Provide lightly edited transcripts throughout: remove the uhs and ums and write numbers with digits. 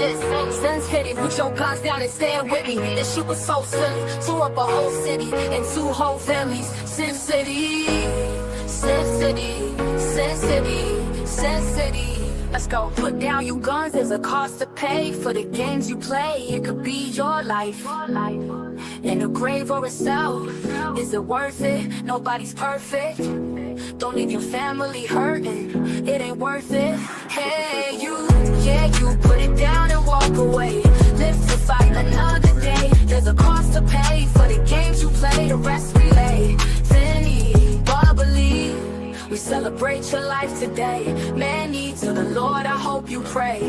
Sensitive, put your guns down and stand with me. This shit was so silly. Tore up a whole city and 2 whole families. Sin City, Sin City, Sin City, Sin City. Let's go. Put down your guns, there's a cost to pay for the games you play. It could be your life, in a grave or a cell. Is it worth it? Nobody's perfect. Don't leave your family hurting. It ain't worth it. Hey, you, yeah, you put it down and walk away. Live to fight another day. There's a cost to pay for the games you play. The rest we lay. Finny, Bubbly, we celebrate your life today. Manny, to the Lord I hope you pray.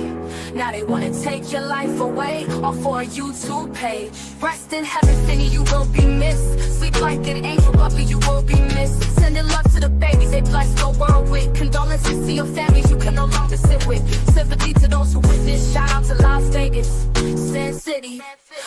Now they wanna take your life away, all for a YouTube page. Rest in heaven, Finny, you will be missed. Sleep like an angel, Bubbly, you will be missed. Sending love to the babies, they bless the world with. Condolences to your families you can no longer sit with. Sympathy to those who witness, shout out to Las Vegas, Sin City.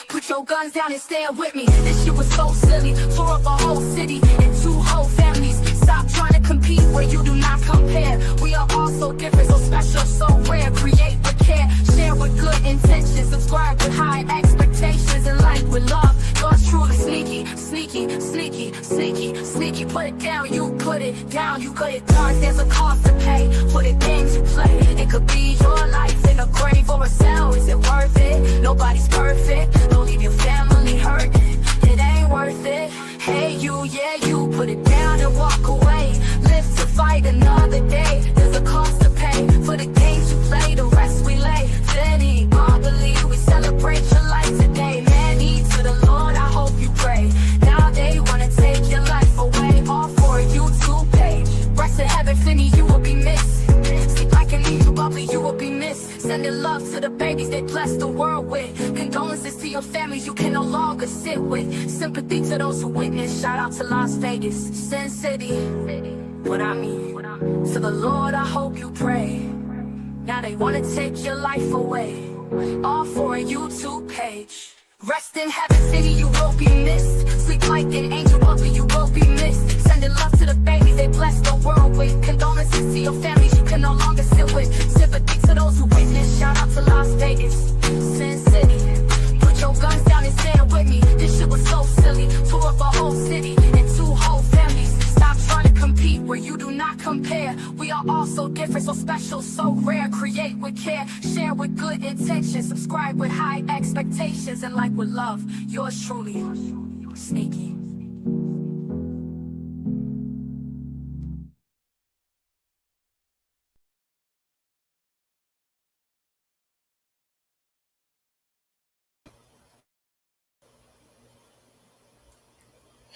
Put your guns down and stand with me. This shit was so silly. Tore up a whole city and 2 whole families. Stop trying to compete where you do not compare. We are all so different, so special, so rare. Create with care, share with good intentions. Subscribe with high expectations and like with love. Yours truly sneaky, sneaky, sneaky, sneaky, sneaky. Put it down, you put it down, you got it done. There's a cost to pay for the games you play. It could be your life in a grave or a cell. Is it worth it? Nobody's perfect. Don't leave your family hurting. It ain't worth it. Hey, you, yeah, you put it down and walk away. Live to fight another day. There's a cost to pay for the games you play. The rest we lay. Finny, Bubbly, we celebrate your life today. Manny, to the Lord I hope you pray. Now they wanna take your life away, all for a YouTube page. Rest in heaven, Finny, you will be missed. Sleep like an angel, Bubbly, you will be missed. Sending love to the babies they bless the world with. Condolences to your families you can no longer sit with. Sympathy to those who witness, shout out to Las Vegas, Sin City. What I mean, to the Lord I hope you pray. Now they wanna take your life away, all for a YouTube page. Rest in heaven, Finny, you will be missed. Sleep like an angel, Bubbly, you will be missed. Sending love to the babies they bless the world with. Condolences to your families you can no longer sit with. Sympathy to those who witness, shout out to Las Vegas, Sin City. Put your guns down and stand with me. This shit was so silly. Tore up a whole city and 2 whole families. Stop trying to compete where you do not compare. We are all so different, so special, so rare. Create with care, share with good intentions. Subscribe with high expectations and like with love. Yours truly, Sneaky.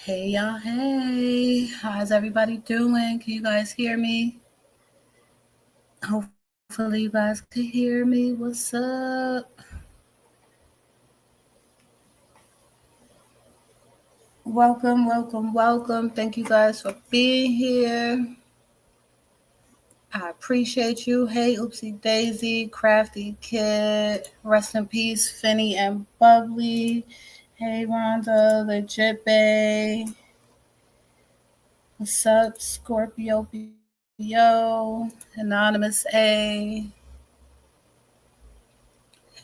Hey y'all, hey, how's everybody doing? Can you guys hear me? Hopefully you guys can hear me. What's up? Welcome, welcome, welcome. Thank you guys for being here. I appreciate you. Hey, Oopsie Daisy, Crafty Kid, rest in peace, Finny and Bubbly. Hey, Rhonda, Legit Bay. What's up, Scorpio BO, Anonymous A.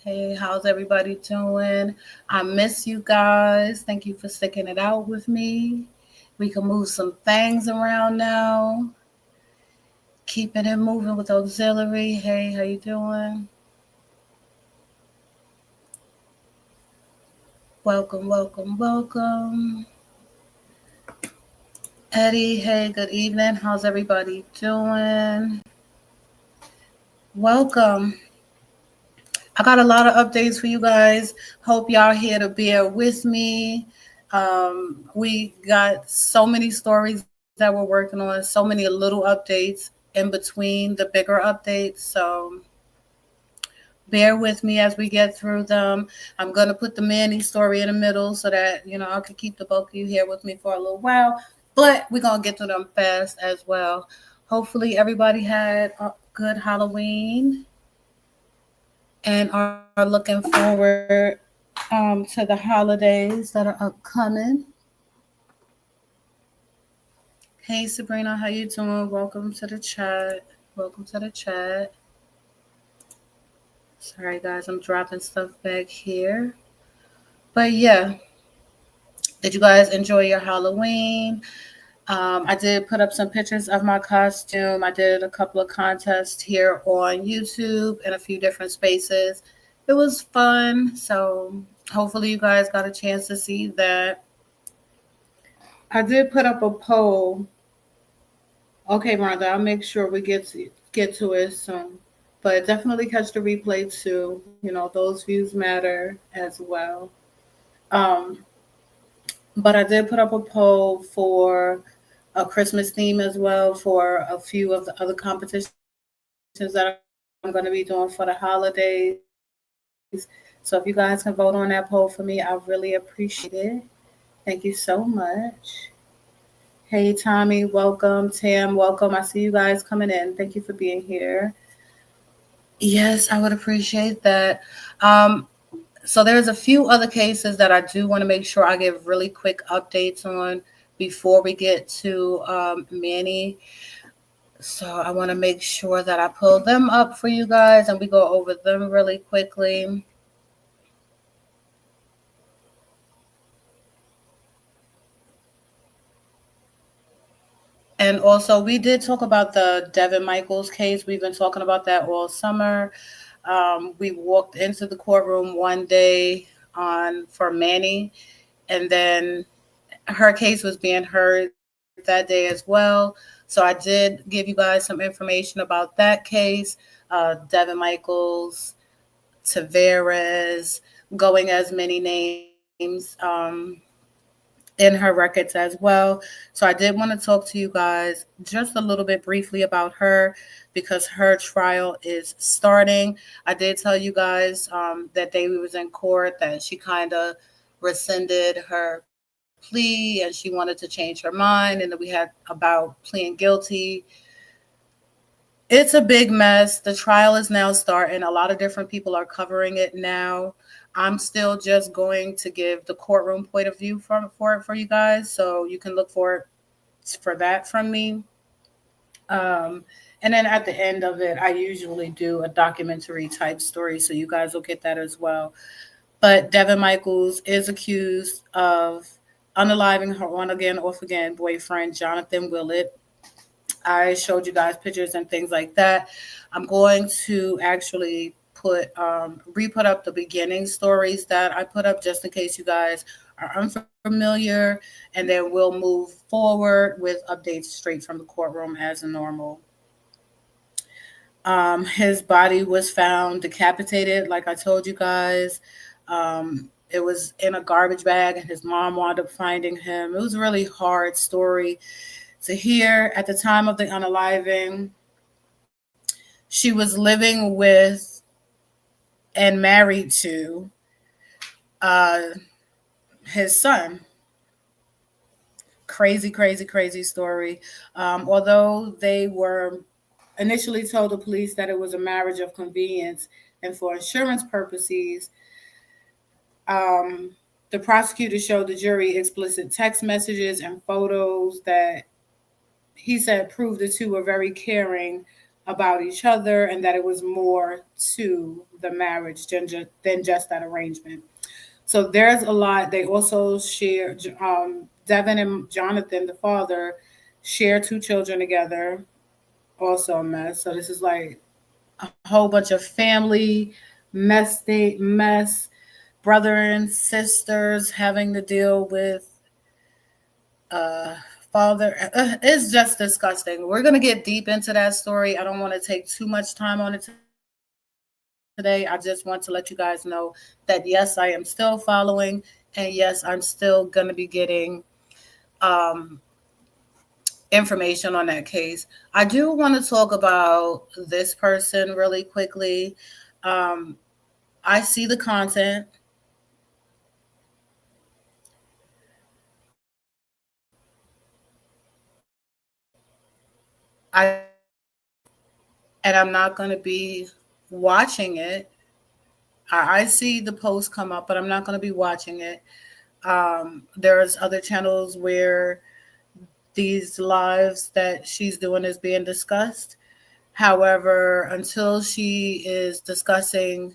Hey, how's everybody doing? I miss you guys. Thank you for sticking it out with me. We can move some things around now. Keeping it moving with auxiliary. Hey, how you doing? Welcome, welcome, welcome. Eddie, hey, good evening. How's everybody doing? Welcome. I got a lot of updates for you guys. Hope y'all here to bear with me. We got so many stories that we're working on, so many little updates in between the bigger updates. So bear with me as we get through them. I'm going to put the Manny story in the middle so that, I can keep the bulk of you here with me for a little while. But we're going to get to them fast as well. Hopefully everybody had a good Halloween and are looking forward to the holidays that are upcoming. Hey, Sabrina, how you doing? Welcome to the chat. Welcome to the chat. Sorry, guys, I'm dropping stuff back here. But yeah, did you guys enjoy your Halloween? I did put up some pictures of my costume. I did a couple of contests here on YouTube in a few different spaces. It was fun. So hopefully you guys got a chance to see that. I did put up a poll. Okay, Rhonda, I'll make sure we get to it soon. But definitely catch the replay too. You know, those views matter as well. Um, but I did put up a poll for a Christmas theme as well for a few of the other competitions that I'm going to be doing for the holidays. So if you guys can vote on that poll for me, I really appreciate it. Thank you so much. Hey, Tommy, welcome. Tam, welcome. I see you guys coming in. Thank you for being here. Yes, I would appreciate that. So there's a few other cases that I do want to make sure I give really quick updates on before we get to Manny. So I want to make sure that I pull them up for you guys and we go over them really quickly. And also, we did talk about the Devin Michaels case. We've been talking about that all summer. We walked into the courtroom one day on for Manny, and then her case was being heard that day as well. So I did give you guys some information about that case. Devin Michaels, Tavares, going as many names in her records as well. So I did want to talk to you guys just a little bit briefly about her because her trial is starting. I did tell you guys that day we was in court that she kind of rescinded her plea and she wanted to change her mind, and that we had about pleading guilty. It's a big mess. The trial is now starting. A lot of different people are covering it now. I'm still just going to give the courtroom point of view for it for you guys, so you can look for that from me. Um, and then at the end of it, I usually do a documentary type story, so you guys will get that as well. But Devin Michaels is accused of unaliving her on again, off again boyfriend, Jonathan Willett. I showed you guys pictures and things like that. I'm going to actually put up the beginning stories that I put up just in case you guys are unfamiliar, and then we'll move forward with updates straight from the courtroom as normal. His body was found decapitated, like I told you guys. It was in a garbage bag, and his mom wound up finding him. It was a really hard story to hear. At the time of the unaliving, she was living with and married to uh, his son. Crazy, crazy, crazy story. Although they were initially told the police that it was a marriage of convenience and for insurance purposes, the prosecutor showed the jury explicit text messages and photos that he said proved the two were very caring about each other and that it was more to the marriage than just that arrangement. So there's a lot. They also share, Devin and Jonathan, the father, share two children together. Also a mess. So this is like a whole bunch of family mess, brother and sisters having to deal with uh, father. It's just disgusting. We're gonna get deep into that story. I don't want to take too much time on it today. I just want to let you guys know that yes, I am still following, and yes, I'm still gonna be getting um, information on that case. I do want to talk about this person really quickly. Um, I see the content. I see the post, and I'm not going to be watching it. I see the post come up, but I'm not going to be watching it. There's other channels where these lives that she's doing is being discussed. However, until she is discussing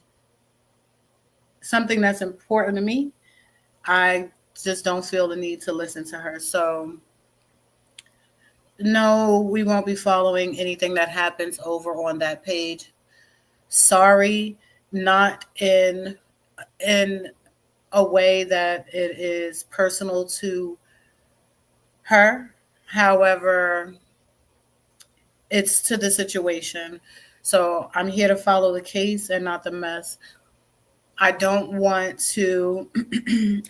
something that's important to me, I just don't feel the need to listen to her. So no, we won't be following anything that happens over on that page. Sorry, not in a way that it is personal to her. However, it's to the situation. So I'm here to follow the case and not the mess. I don't want to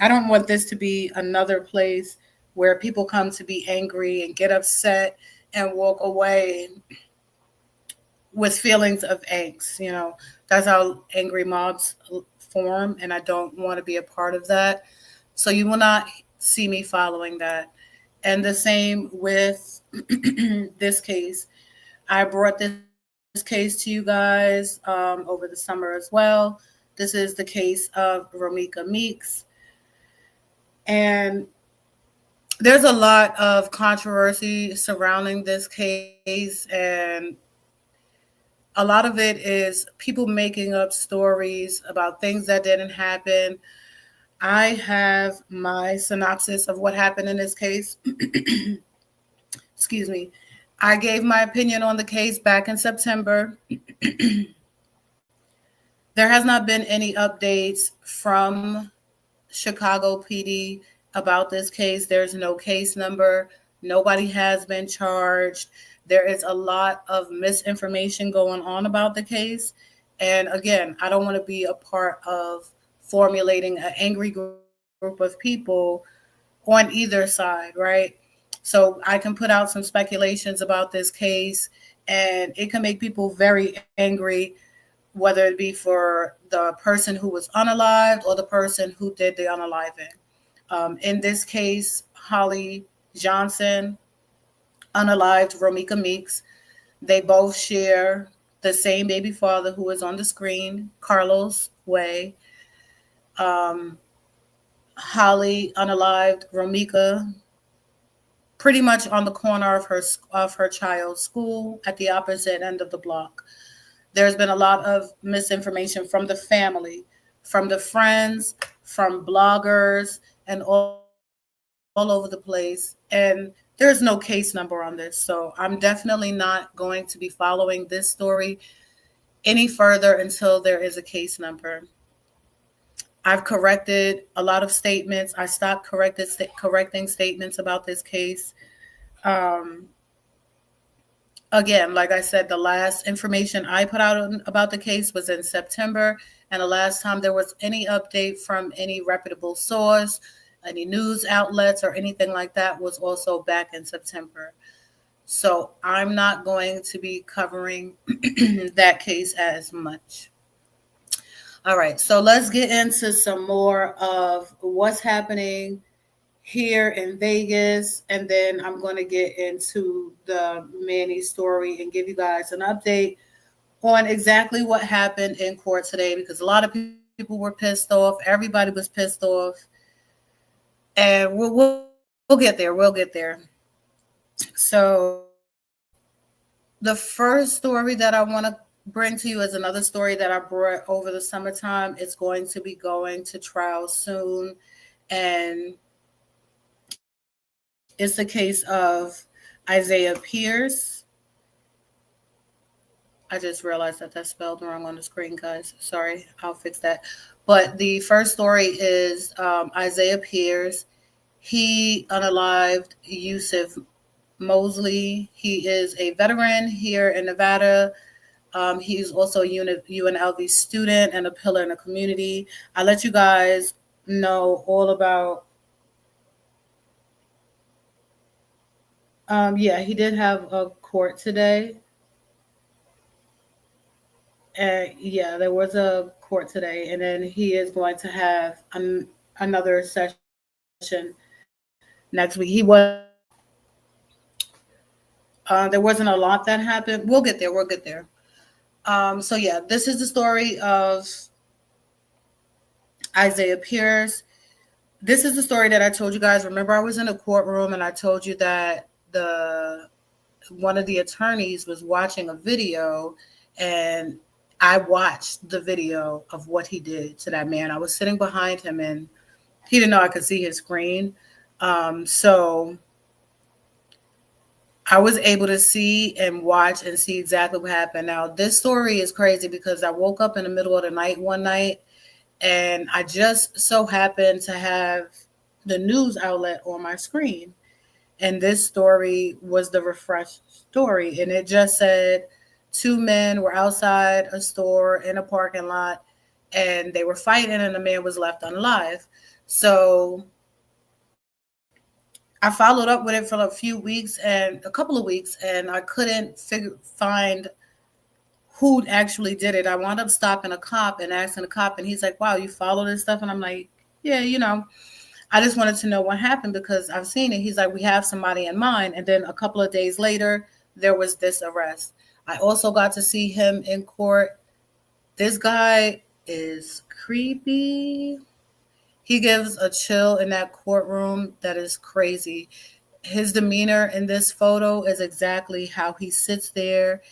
I don't want this to be another place where people come to be angry and get upset and walk away with feelings of angst. That's how angry mobs form, and I don't want to be a part of that. So you will not see me following that. And the same with this case. I brought this case to you guys over the summer as well. This is the case of Romika Meeks. And there's a lot of controversy surrounding this case, and a lot of it is people making up stories about things that didn't happen. I have my synopsis of what happened in this case. Excuse me. I gave my opinion on the case back in September. There has not been any updates from Chicago PD about this case. There's no case number. Nobody has been charged. There is a lot of misinformation going on about the case. And again, I don't want to be a part of formulating an angry group of people on either side, right? So I can put out some speculations about this case, and it can make people very angry, whether it be for the person who was unalived or the person who did the unaliving. In this case, Holly Johnson unalived Romika Meeks. They both share the same baby father who is on the screen, Carlos Way. Um, Holly unalived Romika pretty much on the corner of her child's school at the opposite end of the block. There's been a lot of misinformation from the family, from the friends, from bloggers, and all over the place. And there's no case number on this. So I'm definitely not going to be following this story any further until there is a case number. I've corrected a lot of statements. I stopped correcting statements about this case. Um, Again, like I said, the last information I put out about the case was in September, and the last time there was any update from any reputable source, any news outlets, or anything like that was also back in September. So I'm not going to be covering that case as much. All right, so let's get into some more of what's happening here in Vegas, and then I'm going to get into the Manny story and give you guys an update on exactly what happened in court today, because a lot of people were pissed off. Everybody was pissed off, and we'll get there. We'll get there. So the first story that I want to bring to you is another story that I brought over the summertime. It's going to be going to trial soon, and it's the case of Isaiah Pierce. I just realized that that's spelled wrong on the screen, guys. Sorry, I'll fix that. But the first story is Isaiah Pierce. He unalived Yusuf Mosley. He is a veteran here in Nevada. He's also a UNLV student and a pillar in the community. I let you guys know all about. Yeah, he did have a court today. Yeah, there was a court today, and then he is going to have another session next week. There wasn't a lot that happened. We'll get there. We'll get there. So yeah, this is the story of Isaiah Pierce. This is the story that I told you guys. Remember, I was in a courtroom and I told you that one of the attorneys was watching a video, and I watched the video of what he did to that man. I was sitting behind him and he didn't know I could see his screen. So I was able to see and watch and see exactly what happened. Now, this story is crazy because I woke up in the middle of the night one night and I just so happened to have the news outlet on my screen. And this story was the refreshed story. And it just said two men were outside a store in a parking lot and they were fighting and the man was left unalive. So I followed up with it for a few weeks and a couple of weeks, and I couldn't find who actually did it. I wound up stopping a cop and asking the cop, and he's like, "Wow, you follow this stuff?" And I'm like, "Yeah, I just wanted to know what happened because I've seen it." He's like, "We have somebody in mind." And then a couple of days later, there was this arrest. I also got to see him in court. This guy is creepy. He gives a chill in that courtroom that is crazy. His demeanor in this photo is exactly how he sits there.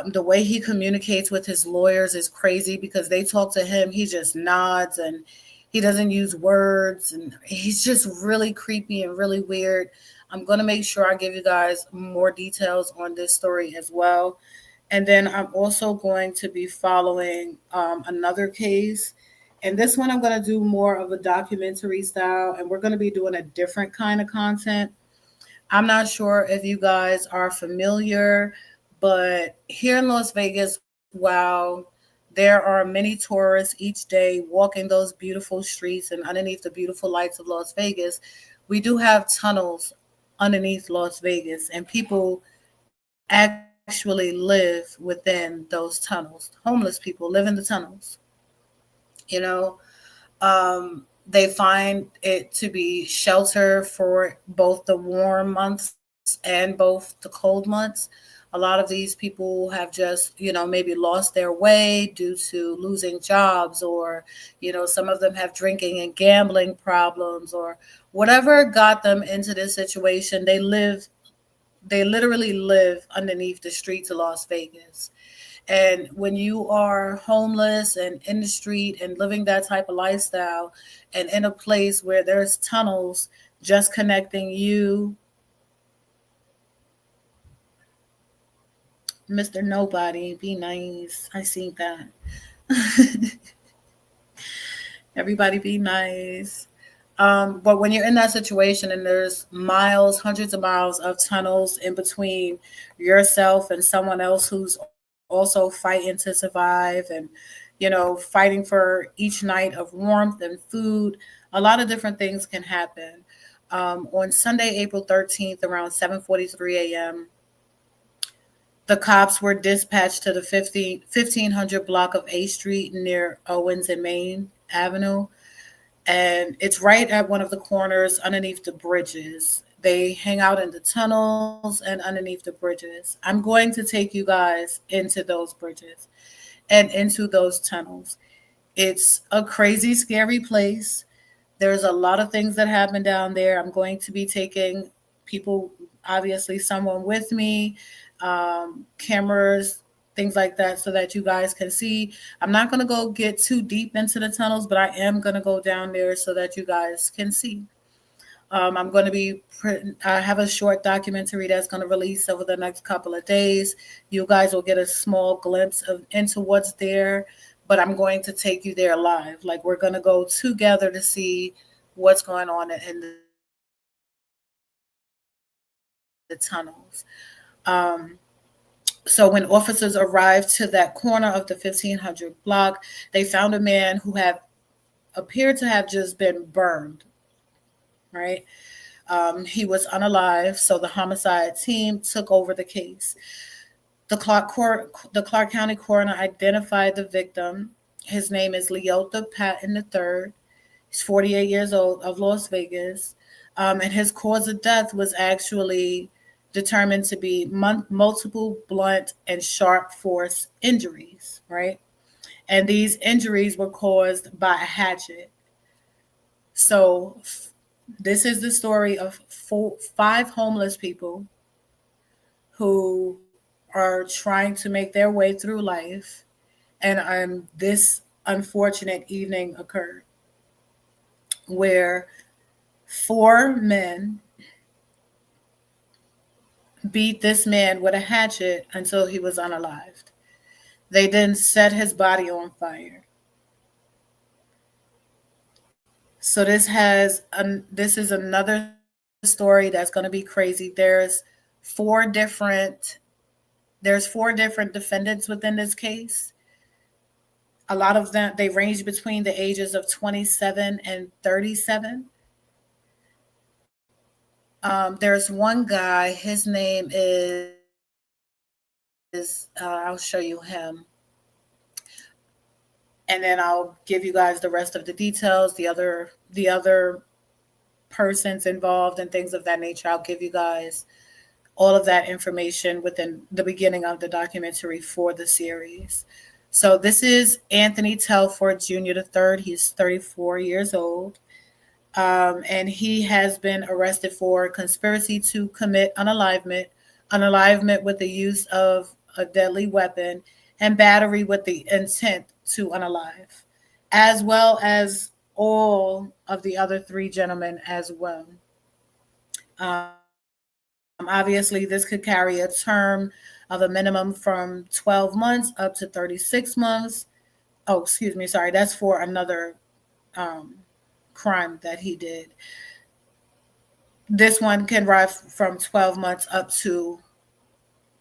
The way he communicates with his lawyers is crazy because they talk to him. He just nods and he doesn't use words. And he's just really creepy and really weird. I'm going to make sure I give you guys more details on this story as well. And then I'm also going to be following another case. And this one, I'm going to do more of a documentary style. And we're going to be doing a different kind of content. I'm not sure if you guys are familiar, but here in Las Vegas, wow, there are many tourists each day walking those beautiful streets and underneath the beautiful lights of Las Vegas. We do have tunnels underneath Las Vegas, and people actually live within those tunnels. Homeless people live in the tunnels. You know, they find it to be shelter for both the warm months and both the cold months. A lot of these people have just, maybe lost their way due to losing jobs, or, some of them have drinking and gambling problems, or whatever got them into this situation. They literally live underneath the streets of Las Vegas. And when you are homeless and in the street and living that type of lifestyle and in a place where there's tunnels just connecting you, Mr. Nobody, be nice. I seen that. Everybody be nice. But when you're in that situation and there's miles, hundreds of miles of tunnels in between yourself and someone else who's also fighting to survive and, fighting for each night of warmth and food, a lot of different things can happen. On Sunday, April 13th, around 7:43 a.m., the cops were dispatched to the 1500 block of A Street near Owens and Main Avenue. And it's right at one of the corners underneath the bridges. They hang out in the tunnels and underneath the bridges. I'm going to take you guys into those bridges and into those tunnels. It's a crazy, scary place. There's a lot of things that happen down there. I'm going to be taking people, obviously, someone with me, cameras, things like that, so that you guys can see. I'm not going to go get too deep into the tunnels, but I am going to go down there so that you guys can see. I'm going to I have a short documentary that's going to release over the next couple of days. You guys will get a small glimpse into what's there, but I'm going to take you there live. Like, we're going to go together to see what's going on in the tunnels. So when officers arrived to that corner of the 1500 block, they found a man who had appeared to have just been burned, right? He was unalive, so the homicide team took over the case. The Clark County coroner identified the victim. His name is Leota Patton III. He's 48 years old, of Las Vegas. And his cause of death was actually determined to be multiple blunt and sharp force injuries, right? And these injuries were caused by a hatchet. So this is the story of five homeless people who are trying to make their way through life. And this unfortunate evening occurred where four men beat this man with a hatchet until he was unalived. They then set his body on fire. So this is another story that's going to be crazy. There's four different defendants within this case. A lot of them, they range between the ages of 27 and 37. There's one guy, his name I'll show you him, and then I'll give you guys the rest of the details, the other persons involved and things of that nature. I'll give you guys all of that information within the beginning of the documentary for the series. So this is Anthony Telford Jr. the third. He's 34 years old. And he has been arrested for conspiracy to commit unalivement with the use of a deadly weapon, and battery with the intent to unalive, as well as all of the other three gentlemen as well. Obviously, this could carry a term of a minimum from 12 months up to 36 months. Oh, excuse me, sorry, that's for another um, crime that he did. This one can range from 12 months up to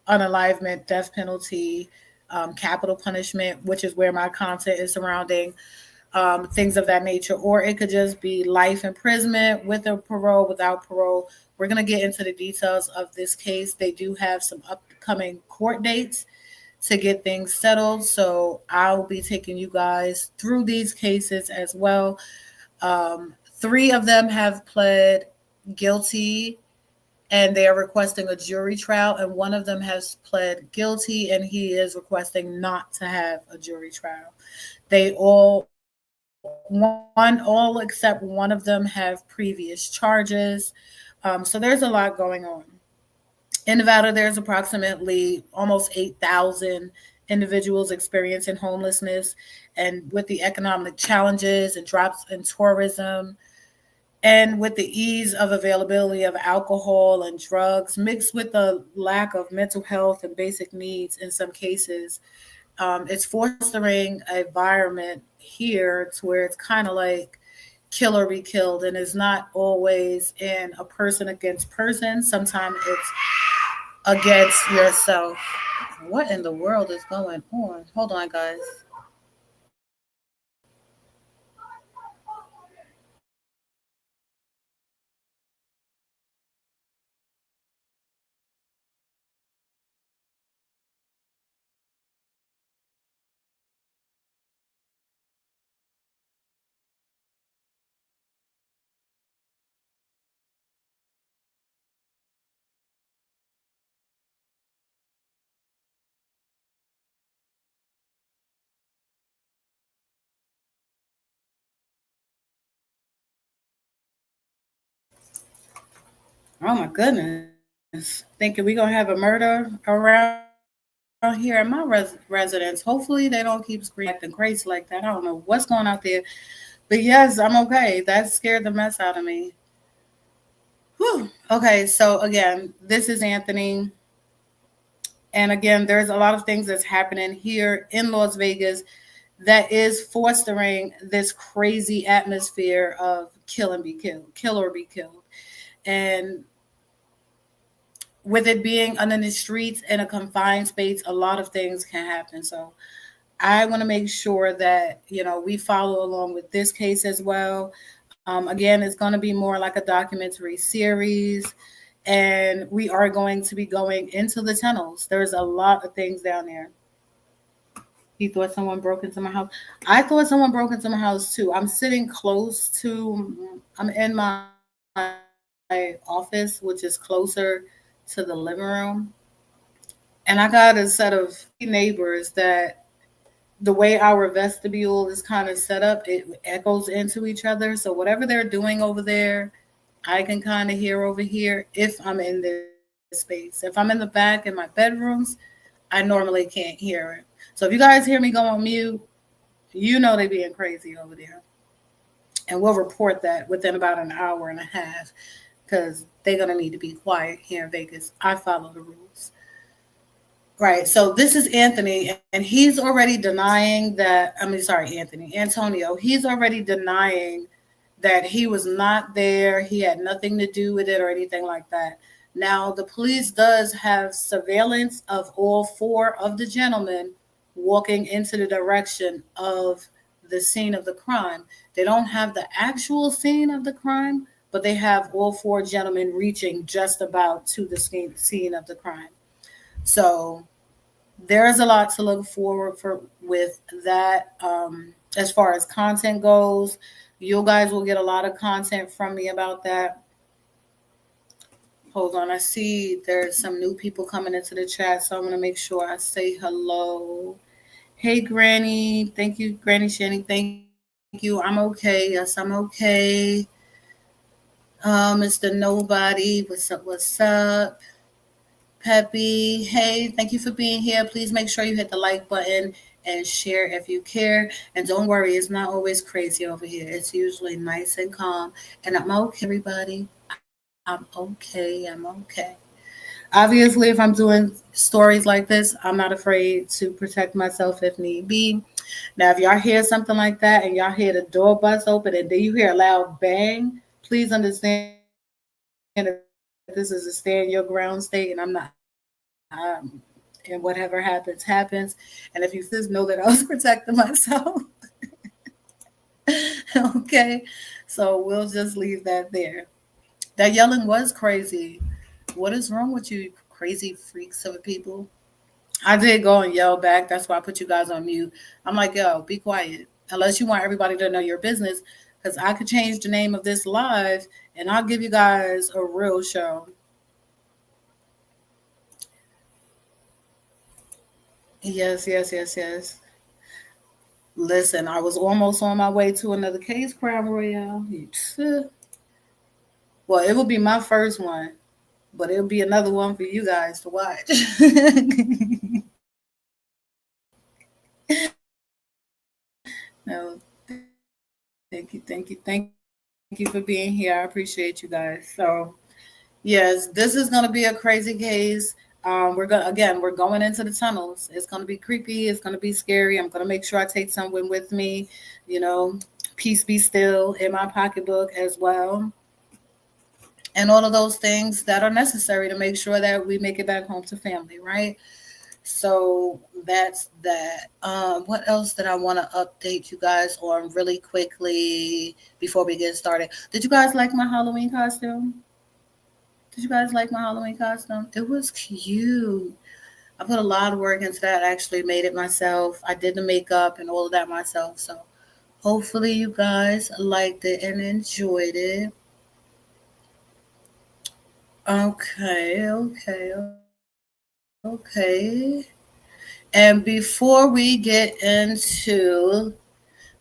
unalivement, death penalty, capital punishment, which is where my content is surrounding, things of that nature. Or it could just be life imprisonment with a parole, without parole. We're going to get into the details of this case. They do have some upcoming court dates to get things settled. So I'll be taking you guys through these cases as well. Three of them have pled guilty and they are requesting a jury trial, and one of them has pled guilty and he is requesting not to have a jury trial. They all except one of them have previous charges. So there's a lot going on. In Nevada, there's approximately almost 8,000 individuals experiencing homelessness, and with the economic challenges and drops in tourism, and with the ease of availability of alcohol and drugs, mixed with the lack of mental health and basic needs in some cases, it's fostering an environment here to where it's kind of like kill or be killed, and it's not always in a person against person. Sometimes it's against yourself. What in the world is going on? Hold on, guys. Oh my goodness. Thinking we're going to have a murder around here at my residence. Hopefully they don't keep screaming and acting crazy like that. I don't know what's going on out there. But yes, I'm okay. That scared the mess out of me. Whew. Okay, so again, this is Anthony. And again, there's a lot of things that's happening here in Las Vegas that is fostering this crazy atmosphere of kill and be killed, kill or be killed. And with it being under the streets in a confined space, a lot of things can happen. So I want to make sure that, we follow along with this case as well. Again, it's going to be more like a documentary series, and we are going to be going into the tunnels. There's a lot of things down there. He thought someone broke into my house. I thought someone broke into my house too. I'm in my office, which is closer to the living room. And I got a set of neighbors that the way our vestibule is kind of set up, it echoes into each other. So whatever they're doing over there, I can kind of hear over here if I'm in this space. If I'm in the back in my bedrooms, I normally can't hear it. So if you guys hear me go on mute, you know they being crazy over there. And we'll report that within about an hour and a half because they're going to need to be quiet here in Vegas. I follow the rules. Right. So this is Anthony, and he's already denying that. I mean, sorry, Anthony, Antonio. He's already denying that he was not there. He had nothing to do with it or anything like that. Now, the police does have surveillance of all four of the gentlemen walking into the direction of the scene of the crime. They don't have the actual scene of the crime, but they have all four gentlemen reaching just about to the scene of the crime. So there's a lot to look forward for with that. As far as content goes, you guys will get a lot of content from me about that. Hold on, I see there's some new people coming into the chat, so I'm gonna make sure I say hello. Hey, Granny, thank you, Granny Shanny, thank you. I'm okay. Yes, I'm okay. Mr. Nobody, what's up? What's up? Peppy, hey, thank you for being here. Please make sure you hit the like button and share if you care. And don't worry, it's not always crazy over here. It's usually nice and calm. And I'm okay, everybody. I'm okay. I'm okay. Obviously, if I'm doing stories like this, I'm not afraid to protect myself if need be. Now, if y'all hear something like that and y'all hear the door bust open and then you hear a loud bang, please understand that this is a stand your ground state and I'm not and whatever happens happens. And if you feel like this, know that I was protecting myself. Okay, so we'll just leave that there. That yelling was crazy. What is wrong with you crazy freaks of people? I did go and yell back. That's why I put you guys on mute. I'm like, yo, be quiet. Unless you want everybody to know your business, because I could change the name of this live and I'll give you guys a real show. Yes, yes, yes, yes. Listen, I was almost on my way to another case, Crown Royale. Well, it will be my first one, but it'll be another one for you guys to watch. No, thank you for being here. I appreciate you guys. So, yes, this is going to be a crazy case. We're going into the tunnels. It's going to be creepy. It's going to be scary. I'm going to make sure I take someone with me. You know, peace be still in my pocketbook as well, and all of those things that are necessary to make sure that we make it back home to family, right? So that's that. What else did I want to update you guys on really quickly before we get started? Did you guys like my Halloween costume? Did you guys like my Halloween costume? It was cute. I put a lot of work into that. I actually made it myself. I did the makeup and all of that myself. So hopefully you guys liked it and enjoyed it. Okay. And before we get into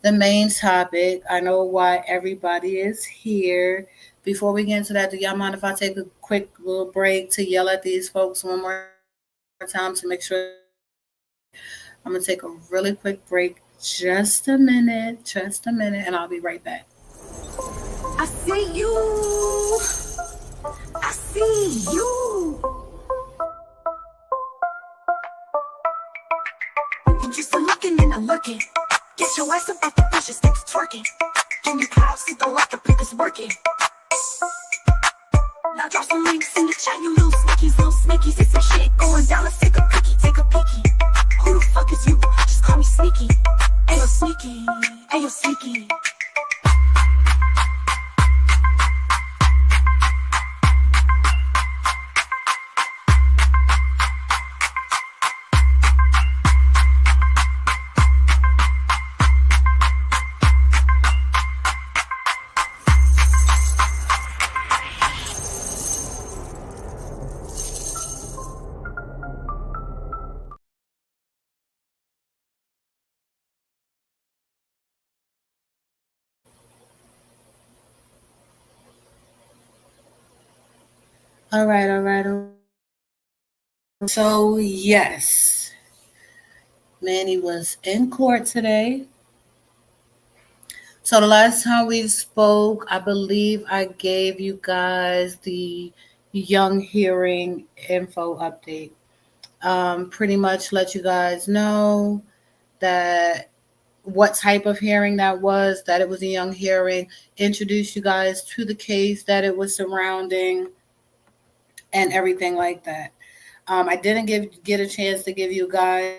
the main topic, I know why everybody is here. Before we get into that, do y'all mind if I take a quick little break to yell at these folks one more time to make sure they can hear me? I'm gonna take a really quick break, just a minute, and I'll be right back. I see you. I see you. I'm just a looking and a looking. Get your ass up off the pressure sticks twerking. Can you pop, see the like the pickers working. Now drop some links in the chat, you little sneakies, see some shit going down, let's take a peeky. Who the fuck is you? Just call me sneaky. Ayo sneaky. All right. So yes, Manny was in court today. So the last time we spoke, I believe I gave you guys the young hearing info update. Pretty much let you guys know that what type of hearing that was, that it was a young hearing, introduce you guys to the case that it was surrounding, and everything like that. I didn't get a chance to give you guys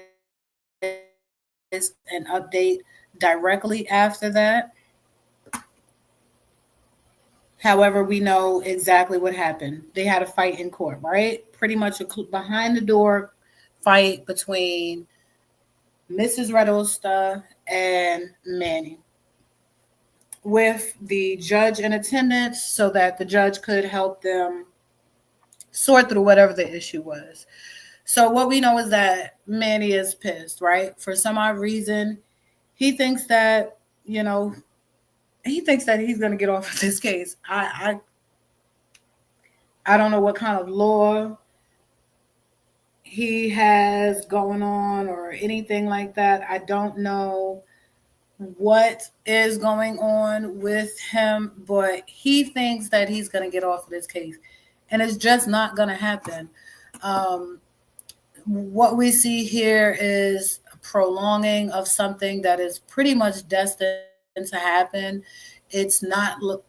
an update directly after that. However, we know exactly what happened. They had a fight in court, right? Pretty much a behind the door fight between Mrs. Redosta and Manny, with the judge in attendance so that the judge could help them sort through whatever the issue was. So what we know is that Manny is pissed, right? For some odd reason, he thinks that, you know, he thinks that he's going to get off of this case. I don't know what kind of law he has going on or anything like that. I don't know what is going on with him, but he thinks that he's going to get off of this case. And it's just not going to happen. Um, what we see here is a prolonging of something that is pretty much destined to happen. It's not look.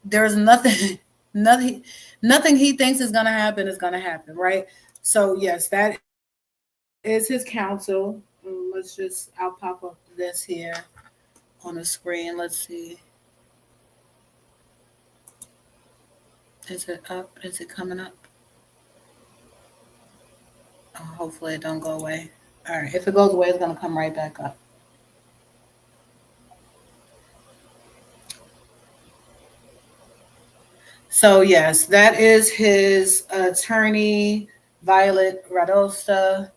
There's nothing, nothing, nothing he thinks is gonna happen is gonna happen, right? So yes, that is his counsel. Let's just I'll pop up this here on the screen. Let's see. Is it up? Is it coming up? Oh, hopefully it don't go away. All right. If it goes away, it's gonna come right back up. So yes, that is his attorney, Violet Radosta.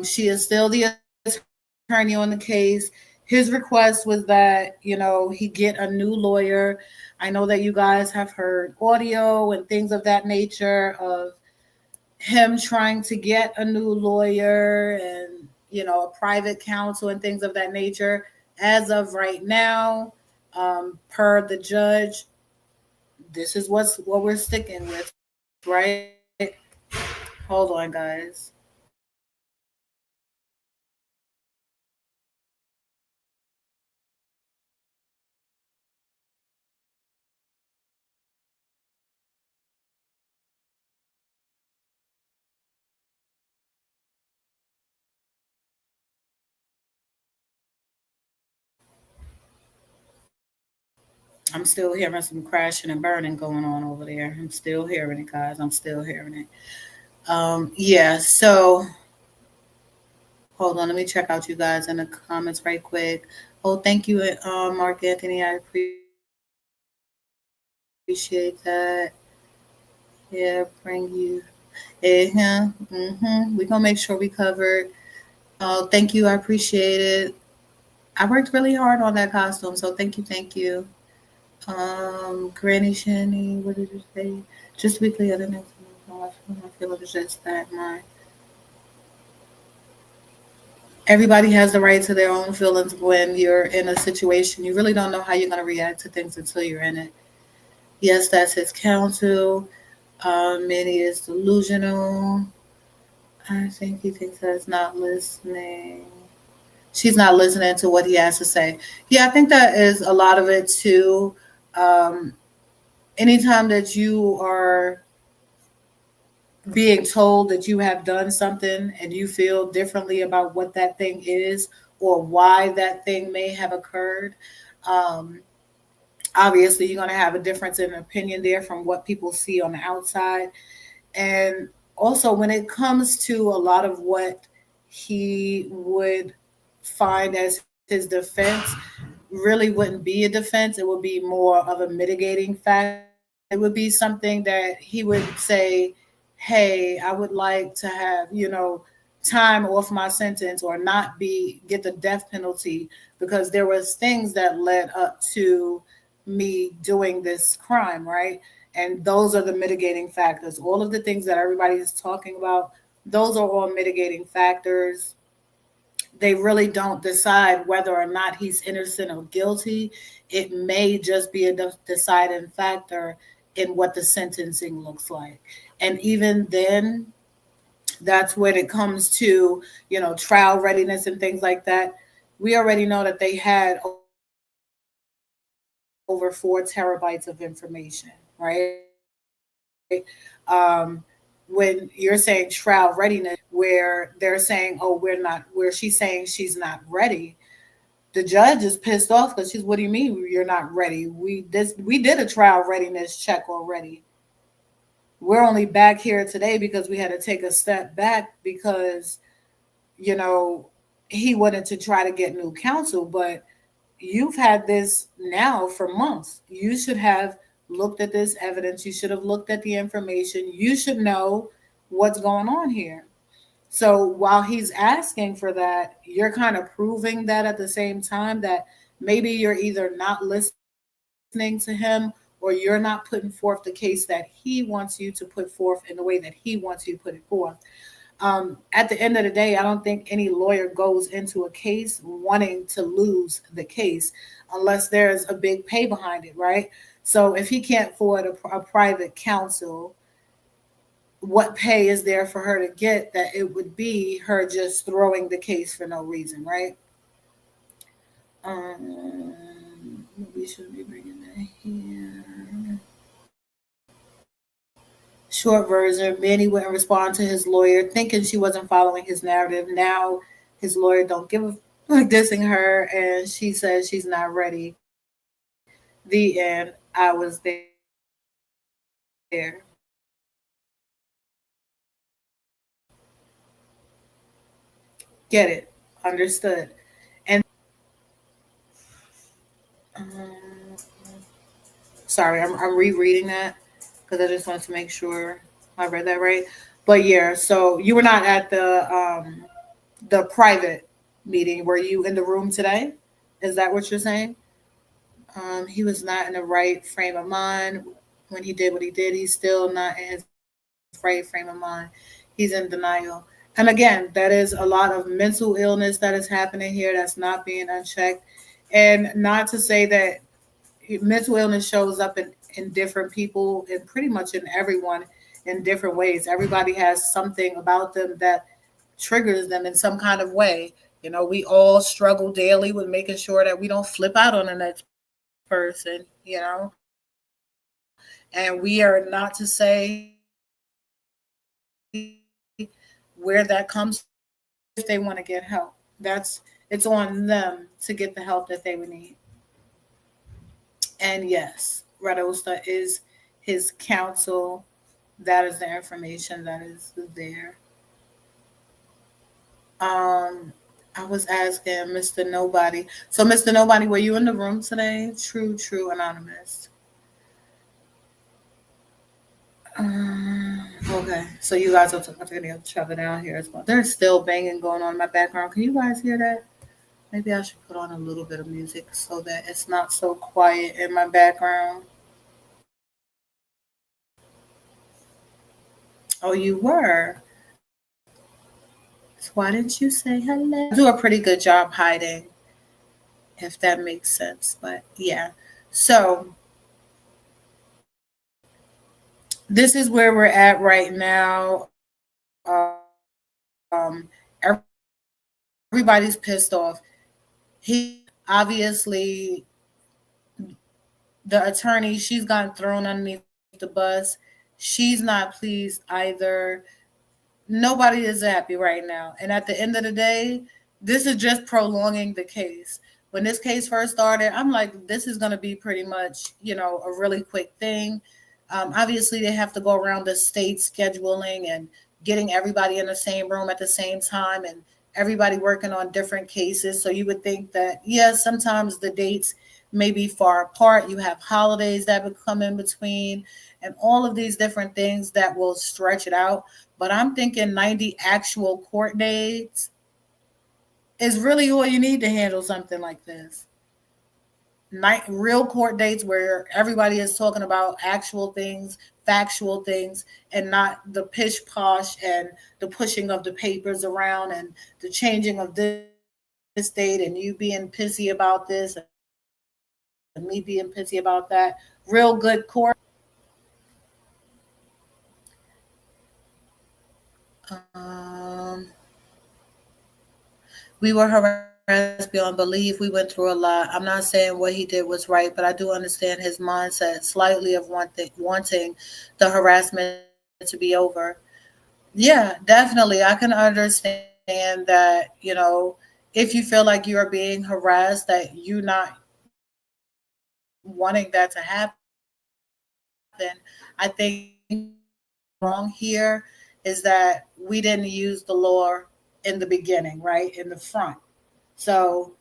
She is still the attorney on the case. His request was that, he get a new lawyer. I know that you guys have heard audio and things of that nature of him trying to get a new lawyer and, a private counsel and things of that nature. As of right now, per the judge, this is what we're sticking with, right? Hold on, guys. I'm still hearing some crashing and burning going on over there. I'm still hearing it, guys. I'm still hearing it. Yeah. So hold on. Let me check out you guys in the comments right quick. Oh, thank you, Mark Anthony. I appreciate that. Yeah, bring you. Yeah. We're gonna make sure we covered. Oh, thank you. I appreciate it. I worked really hard on that costume, so thank you, thank you. Granny Shanny, what did you say? Just weekly other than I feel it was just that my everybody has the right to their own feelings when you're in a situation. You really don't know how you're gonna react to things until you're in it. Yes, that's his counsel. Manny is delusional. I think he thinks that's not listening. She's not listening to what he has to say. Yeah, I think that is a lot of it too. Um, Anytime that you are being told that you have done something and you feel differently about what that thing is or why that thing may have occurred, um, obviously you're going to have a difference in opinion there from what people see on the outside. And also, when it comes to a lot of what he would find as his defense, really wouldn't be a defense. It would be more of a mitigating factor. It would be something that he would say, hey, I would like to have, time off my sentence or not be get the death penalty because there was things that led up to me doing this crime, right? And those are the mitigating factors. All of the things that everybody is talking about, those are all mitigating factors. they really don't decide whether or not he's innocent or guilty. It may just be a deciding factor in what the sentencing looks like. And even then, that's when it comes to, trial readiness and things like that. We already know that they had over 4 terabytes of information, right? Um, when you're saying trial readiness, where they're saying, oh, we're not, where she's saying she's not ready, the judge is pissed off because she's, what do you mean you're not ready? We did a trial readiness check already. We're only back here today because we had to take a step back because, you know, he wanted to try to get new counsel, but you've had this now for months. You should have looked at this evidence. You should have looked at the information. You should know what's going on here. So while he's asking for that, you're kind of proving that at the same time that maybe you're either not listening to him or you're not putting forth the case that he wants you to put forth in the way that he wants you to put it forth. At the end of the day, I don't think any lawyer goes into a case wanting to lose the case unless there's a big pay behind it, right? So if he can't afford a private counsel, what pay is there for her to get that it would be her just throwing the case for no reason, right? We should be bringing that here. Short version, Manny wouldn't respond to his lawyer, thinking she wasn't following his narrative. Now his lawyer don't give a like dissing her, and she says she's not ready. The end. I was there. Get it. Understood. And um, sorry, I'm rereading that because I just wanted to make sure I read that right. But yeah, so you were not at the private meeting. Were you in the room today? Is that what you're saying? He was not in the right frame of mind when he did what he did. He's still not in his right frame of mind. He's in denial. And again, that is a lot of mental illness that is happening here that's not being unchecked. And not to say that mental illness shows up in different people and pretty much in everyone in different ways. Everybody has something about them that triggers them in some kind of way. We all struggle daily with making sure that we don't flip out on the next person. And we are not to say where that comes from if they want to get help. It's on them to get the help that they would need. And yes, Radosta is his counsel. That is the information that is there. I was asking Mr. Nobody. So, Mr. Nobody, were you in the room today? True, anonymous. Okay, so you guys are talking to each other down here as well. There's still banging going on in my background. Can you guys hear that? Maybe I should put on a little bit of music so that it's not so quiet in my background. Oh, you were. So why didn't you say hello? I do a pretty good job hiding, if that makes sense. But yeah. So this is where we're at right now. Everybody's pissed off. He obviously, the attorney, she's gotten thrown underneath the bus. She's not pleased either. Nobody is happy right now. And at the end of the day, this is just prolonging the case. When this case first started, I'm like, this is going to be pretty much, a really quick thing. Obviously, they have to go around the state scheduling and getting everybody in the same room at the same time and everybody working on different cases. So you would think that, yes, sometimes the dates may be far apart. You have holidays that would come in between and all of these different things that will stretch it out. But I'm thinking 90 actual court dates is really all you need to handle something like this. Real court dates where everybody is talking about actual things, factual things, and not the pish posh and the pushing of the papers around and the changing of this state and you being pissy about this and me being pissy about that. Real good court. Um, we were harassed beyond belief. We went through a lot. I'm not saying what he did was right, but I do understand his mindset slightly of wanting the harassment to be over. Yeah, definitely. I can understand that, if you feel like you are being harassed, that you not wanting that to happen. I think what's wrong here is that we didn't use the law in the beginning, right? In the front. So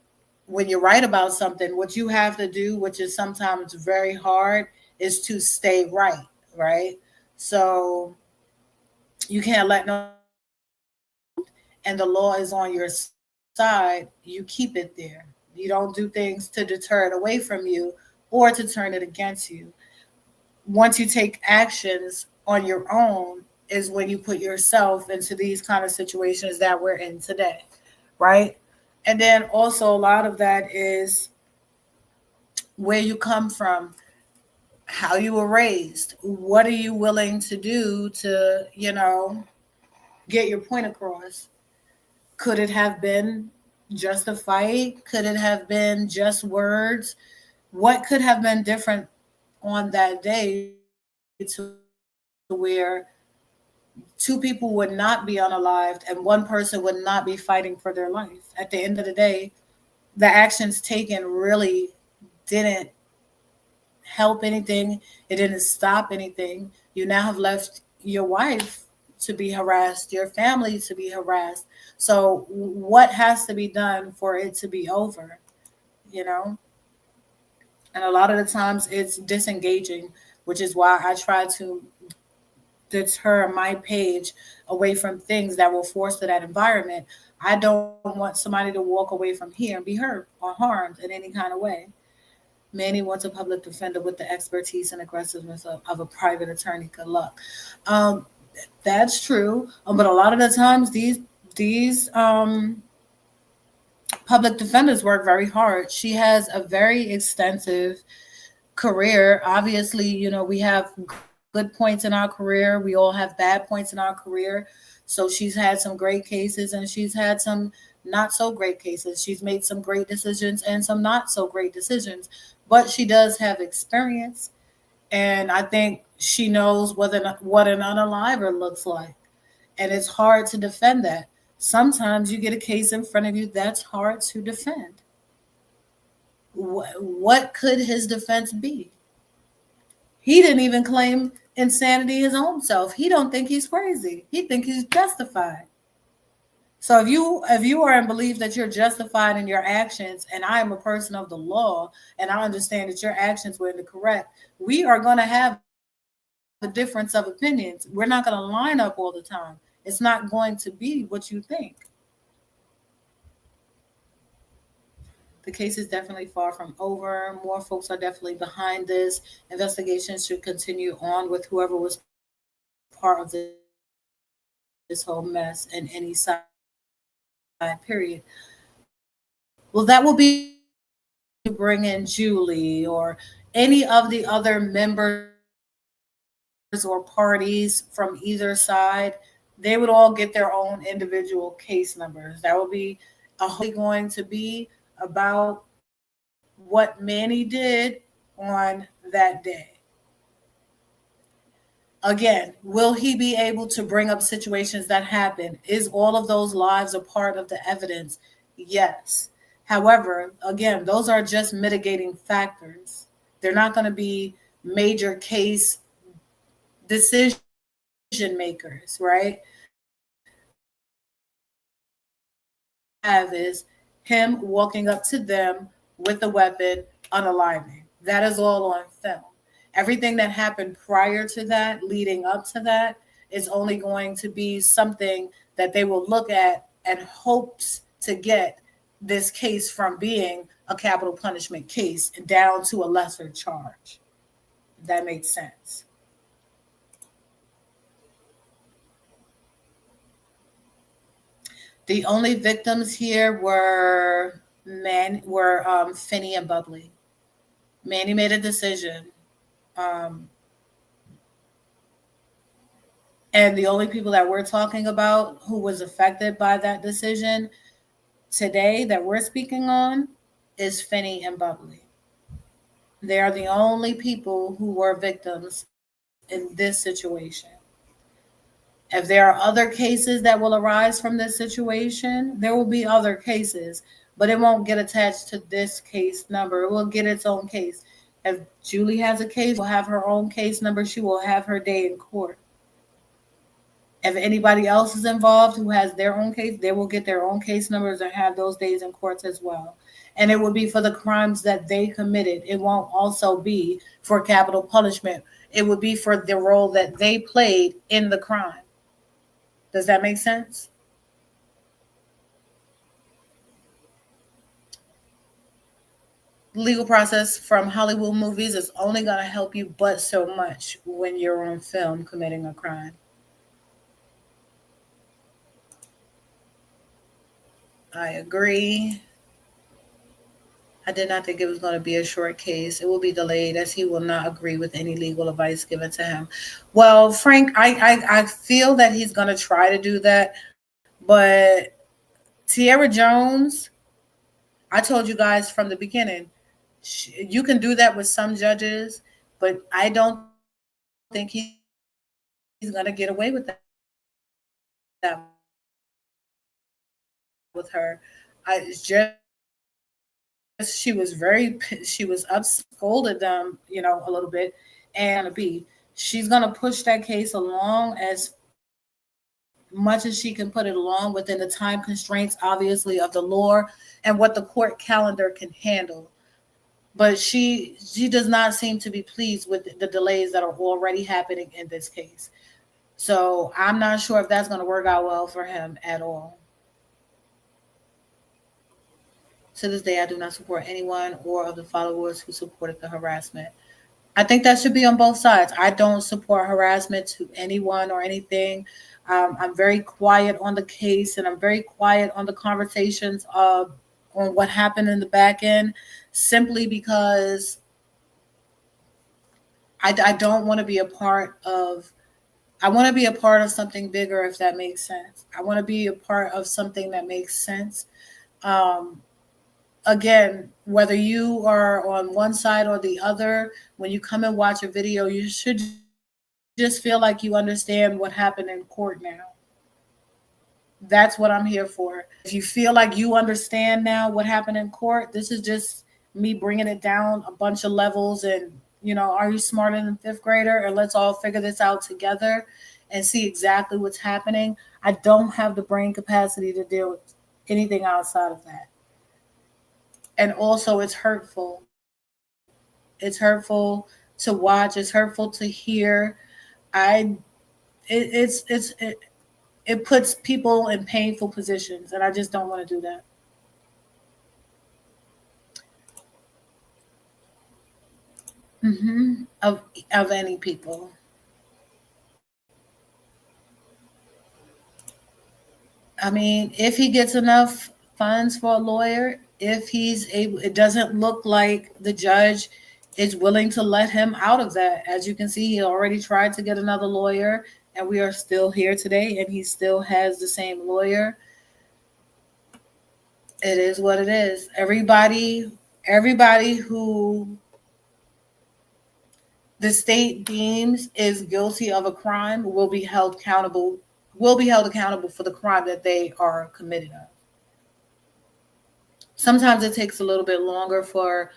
when you write about something, what you have to do, which is sometimes very hard, is to stay right, right? So you can't let nobody tell you what to do. And the law is on your side, you keep it there. You don't do things to deter it away from you or to turn it against you. Once you take actions on your own is when you put yourself into these kind of situations that we're in today, right? And then also a lot of that is where you come from, how you were raised, what are you willing to do to, get your point across. Could it have been just a fight? Could it have been just words? What could have been different on that day to where two people would not be unalived and one person would not be fighting for their life? At the end of the day, the actions taken really didn't help anything. It didn't stop anything. You now have left your wife to be harassed, your family to be harassed. So what has to be done for it to be over? You know? And a lot of the times it's disengaging, which is why I try to deter my page away from things that will foster that environment. I don't want somebody to walk away from here and be hurt or harmed in any kind of way. Manny wants a public defender with the expertise and aggressiveness of a private attorney. Good luck. Um, that's true, but a lot of the times these public defenders work very hard. She has a very extensive career. Obviously, we have good points in our career. We all have bad points in our career. So she's had some great cases and she's had some not so great cases. She's made some great decisions and some not so great decisions. But she does have experience. And I think she knows what an unaliver looks like. And it's hard to defend that. Sometimes you get a case in front of you that's hard to defend. What could his defense be? He didn't even claim insanity his own self. He don't think he's crazy. He think he's justified. So if you are in belief that you're justified in your actions, and I am a person of the law, and I understand that your actions were incorrect, we are going to have a difference of opinions. We're not going to line up all the time. It's not going to be what you think. The case is definitely far from over. More folks are definitely behind this. Investigations should continue on with whoever was part of this whole mess and any side, period. Well, that will be if you bring in Julie or any of the other members or parties from either side, they would all get their own individual case numbers. That would be a whole story going to be about what Manny did on that day. Again, will he be able to bring up situations that happen? Is all of those lives a part of the evidence? Yes. However, again, those are just mitigating factors. They're not going to be major case decision makers, right? The only major case that we have is him walking up to them with a weapon, unaliving. That is all on film. Everything that happened prior to that, leading up to that, is only going to be something that they will look at and hopes to get this case from being a capital punishment case down to a lesser charge. That makes sense. The only victims here were Finny and Bubbly. Manny made a decision, um, and the only people that we're talking about who was affected by that decision today that we're speaking on is Finny and Bubbly. They are the only people who were victims in this situation. If there are other cases that will arise from this situation, there will be other cases, but it won't get attached to this case number. It will get its own case. If Julie has a case, will have her own case number. She will have her day in court. If anybody else is involved who has their own case, they will get their own case numbers and have those days in courts as well. And it will be for the crimes that they committed. It won't also be for capital punishment. It would be for the role that they played in the crime. Does that make sense? Legal process from Hollywood movies is only going to help you but so much when you're on film committing a crime. I agree. I did not think it was going to be a short case. It will be delayed as he will not agree with any legal advice given to him. Well, Frank, I feel that he's going to try to do that. But Tierra Jones, I told you guys from the beginning, you can do that with some judges, but I don't think he's going to get away with that with her. She was upset, scolded them, a little bit, and she's gonna push that case along as much as she can put it along within the time constraints, obviously, of the law and what the court calendar can handle. But she does not seem to be pleased with the delays that are already happening in this case. So I'm not sure if that's going to work out well for him at all. To this day, I do not support anyone or of the followers who supported the harassment. I think that should be on both sides. I don't support harassment to anyone or anything. I'm very quiet on the case, and I'm very quiet on the conversations on what happened in the back end, simply because I don't want to be a part of. I want to be a part of something bigger, if that makes sense. I want to be a part of something that makes sense. Um, Again, whether you are on one side or the other, when you come and watch a video, you should just feel like you understand what happened in court now. That's what I'm here for. If you feel like you understand now what happened in court, this is just me bringing it down a bunch of levels. And, are you smarter than fifth grader? And let's all figure this out together and see exactly what's happening. I don't have the brain capacity to deal with anything outside of that. And also, it's hurtful. It's hurtful to watch. It's hurtful to hear. I it puts people in painful positions, and I just don't want to do that. Of any people. I mean, if he gets enough funds for a lawyer, if he's able, it doesn't look like the judge is willing to let him out of that. As you can see, he already tried to get another lawyer, and we are still here today, and he still has the same lawyer. It is what it is. Everybody who the state deems is guilty of a crime will be held accountable for the crime that they are committed of. Sometimes it takes a little bit longer for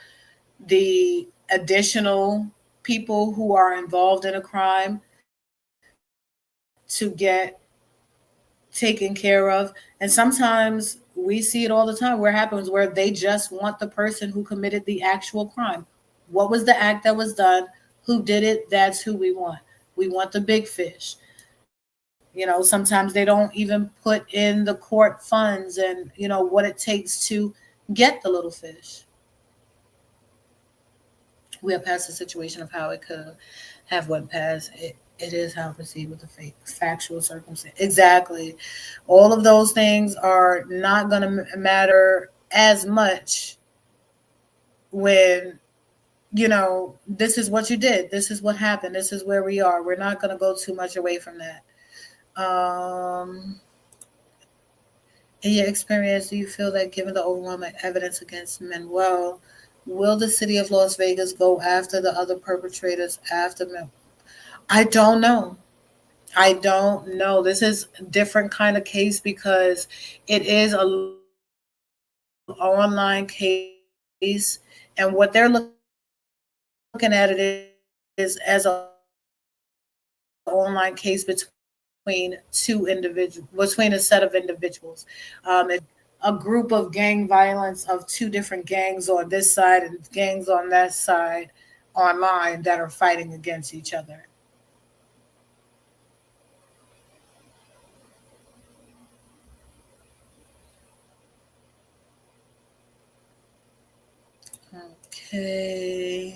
the additional people who are involved in a crime to get taken care of. And sometimes we see it all the time where it happens where they just want the person who committed the actual crime. What was the act that was done? Who did it? That's who we want. We want the big fish. Sometimes they don't even put in the court funds and, what it takes to get the little fish. We have passed the situation of how it could have went past. It is how proceed with the fake factual circumstance. Exactly. All of those things are not going to matter as much when, this is what you did. This is what happened. This is where we are. We're not going to go too much away from that. In your experience, do you feel that given the overwhelming evidence against Manuel, will the city of Las Vegas go after the other perpetrators after Manuel? I don't know. I don't know. This is a different kind of case because it is a online case, and what they're looking at it is as an online case between two individuals, between a set of individuals. It's a group of gang violence of two different gangs on this side and gangs on that side online that are fighting against each other. Okay.